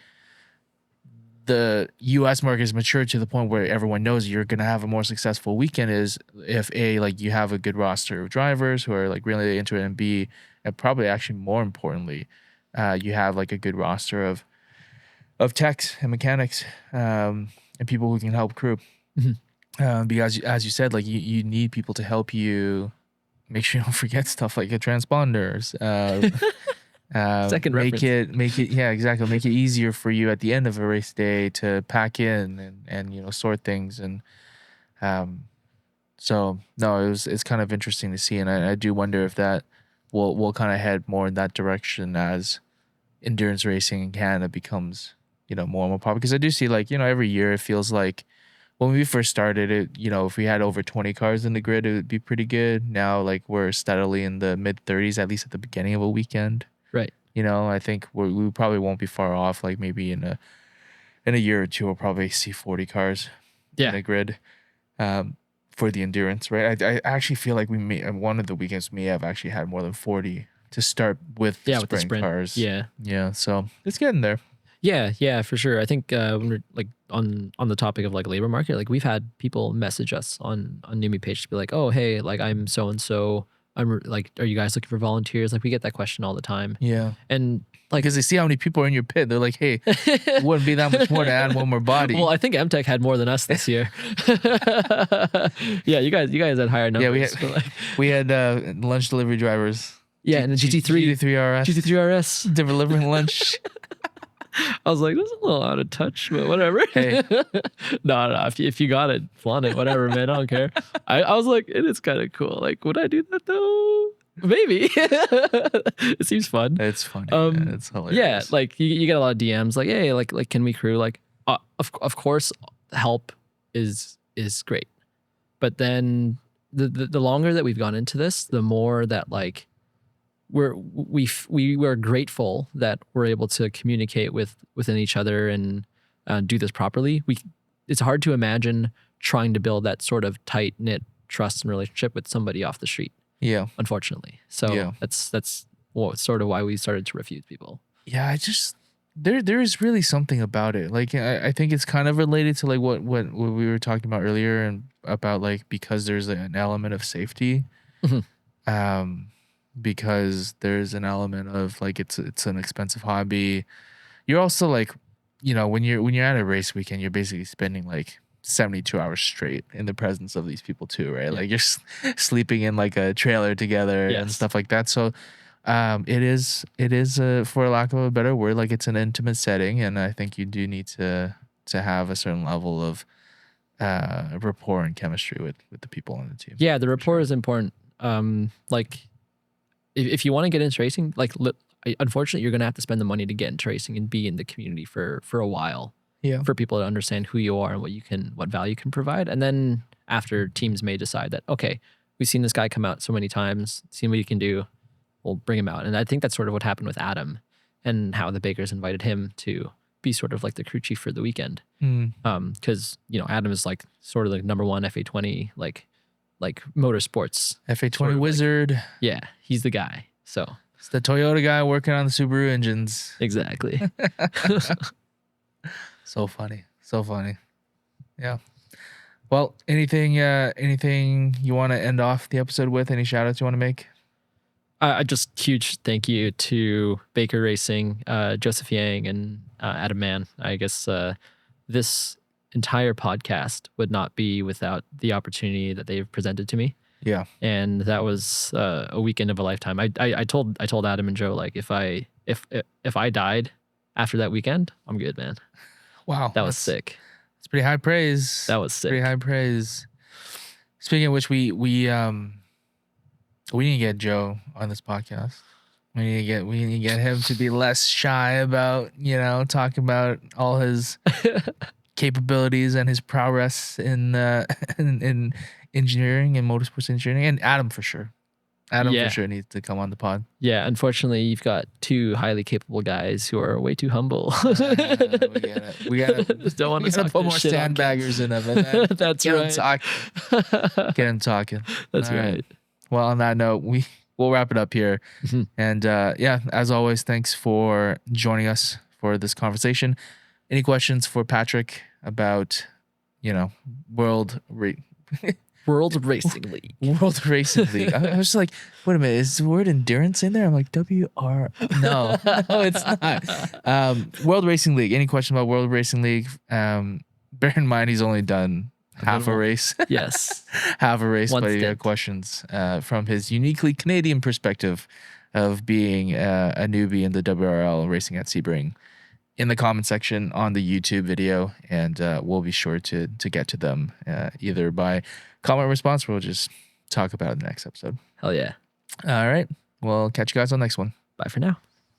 Speaker 1: the U.S. market is mature to the point where everyone knows you're gonna have a more successful weekend is if like you have a good roster of drivers who are like really into it, and B, and probably actually more importantly, you have like a good roster of techs and mechanics, and people who can help crew. Because as you said, like you need people to help you make sure you don't forget stuff like your transponders.
Speaker 2: Second
Speaker 1: make
Speaker 2: reference.
Speaker 1: Make it easier for you at the end of a race day to pack in and sort things. And so no, it's kind of interesting to see, and I do wonder if that will kind of head more in that direction as endurance racing in Canada becomes more and more popular. Because I do see like every year it feels like when we first started it, if we had over 20 cars in the grid, it would be pretty good. Now, like we're steadily in the mid 30s, at least at the beginning of a weekend.
Speaker 2: Right.
Speaker 1: I think we probably won't be far off. Like maybe in a year or two, we'll probably see 40 cars in the grid for the endurance. Right. I actually feel like one of the weekends may have actually had more than 40 to start with the sprint cars.
Speaker 2: Yeah.
Speaker 1: Yeah. So it's getting there.
Speaker 2: Yeah, for sure. I think when we're like on the topic of like labor market, like we've had people message us on Numi page to be like, oh, hey, like I'm so and so. I'm like, are you guys looking for volunteers? Like we get that question all the time.
Speaker 1: Yeah.
Speaker 2: And like,
Speaker 1: because they see how many people are in your pit, they're like, hey, it wouldn't be that much more to add one more body.
Speaker 2: Well, I think MTech had more than us this year. Yeah, you guys had higher numbers.
Speaker 1: Yeah, we had lunch delivery drivers.
Speaker 2: Yeah, and the
Speaker 1: GT3 RS.
Speaker 2: GT3 RS
Speaker 1: delivering lunch.
Speaker 2: I was like, that's a little out of touch, but whatever.
Speaker 1: Hey.
Speaker 2: No, if you got it, flaunt it, whatever, man. I don't care. I was like, it is kind of cool. Like, would I do that though? Maybe. It seems fun.
Speaker 1: It's funny. It's hilarious.
Speaker 2: Yeah, like you get a lot of DMs like, hey, like can we crew? Like, of course, help is great, but then the longer that we've gone into this, the more that like we're grateful that we're able to communicate within each other and do this properly. It's hard to imagine trying to build that sort of tight knit trust and relationship with somebody off the street.
Speaker 1: Yeah,
Speaker 2: unfortunately. So that's sort of why we started to refuse people.
Speaker 1: Yeah, I just there is really something about it. Like I think it's kind of related to like what we were talking about earlier and about like because there's an element of safety.
Speaker 2: Mm-hmm.
Speaker 1: Because there's an element of like it's an expensive hobby. You're also like, you know, when you're at a race weekend, you're basically spending like 72 hours straight in the presence of these people too, right? Like you're sleeping in like a trailer together and stuff like that. So it is for lack of a better word, like it's an intimate setting, and I think you do need to have a certain level of rapport and chemistry with the people on the team.
Speaker 2: Yeah, the rapport is important. Like if you want to get into racing, like unfortunately you're gonna have to spend the money to get into racing and be in the community for a while.
Speaker 1: Yeah.
Speaker 2: For people to understand who you are and what value you can provide. And then after, teams may decide that, okay, we've seen this guy come out so many times, seen what he can do, we'll bring him out. And I think that's sort of what happened with Adam and how the Bakers invited him to be sort of like the crew chief for the weekend. Because, you know, Adam is like sort of the number one FA20, like motorsports.
Speaker 1: FA20
Speaker 2: sort of
Speaker 1: wizard.
Speaker 2: Like, yeah, he's the guy. So
Speaker 1: it's the Toyota guy working on the Subaru engines.
Speaker 2: Exactly.
Speaker 1: So funny. Yeah. Well, anything you want to end off the episode with? Any shout outs you want to make?
Speaker 2: Just huge thank you to Baker Racing, Joseph Yang, and Adam Mann. I guess this entire podcast would not be without the opportunity that they've presented to me.
Speaker 1: Yeah.
Speaker 2: And that was a weekend of a lifetime. I told Adam and Joe, like, if I died after that weekend, I'm good, man.
Speaker 1: Wow.
Speaker 2: That was sick.
Speaker 1: It's pretty high praise.
Speaker 2: That was sick.
Speaker 1: Pretty high praise. Speaking of which, we need to get Joe on this podcast. We need to get him to be less shy about, you know, talking about all his capabilities and his prowess in engineering and motorsports engineering, and Adam for sure. Adam for sure needs to come on the pod.
Speaker 2: Yeah, unfortunately, you've got two highly capable guys wwho are way too humble.
Speaker 1: We gotta
Speaker 2: just don't want to
Speaker 1: put more sandbaggers in them.
Speaker 2: That's right.
Speaker 1: Get him talking.
Speaker 2: That's right.
Speaker 1: Well, on that note, we'll wrap it up here. And as always, thanks for joining us for this conversation. Any questions for Patrick about, you know, World
Speaker 2: Racing League.
Speaker 1: World Racing League. I was just like, wait a minute, is the word endurance in there? I'm like, WR. No, it's not. World Racing League. Any question about World Racing League? Bear in mind, he's only done half a race.
Speaker 2: Yes.
Speaker 1: Half a race, but he had questions from his uniquely Canadian perspective of being a newbie in the WRL racing at Sebring in the comment section on the YouTube video, and we'll be sure to get to them either by comment response, or we'll just talk about it in the next episode.
Speaker 2: Hell yeah.
Speaker 1: All right. Well, catch you guys on the next one.
Speaker 2: Bye for now.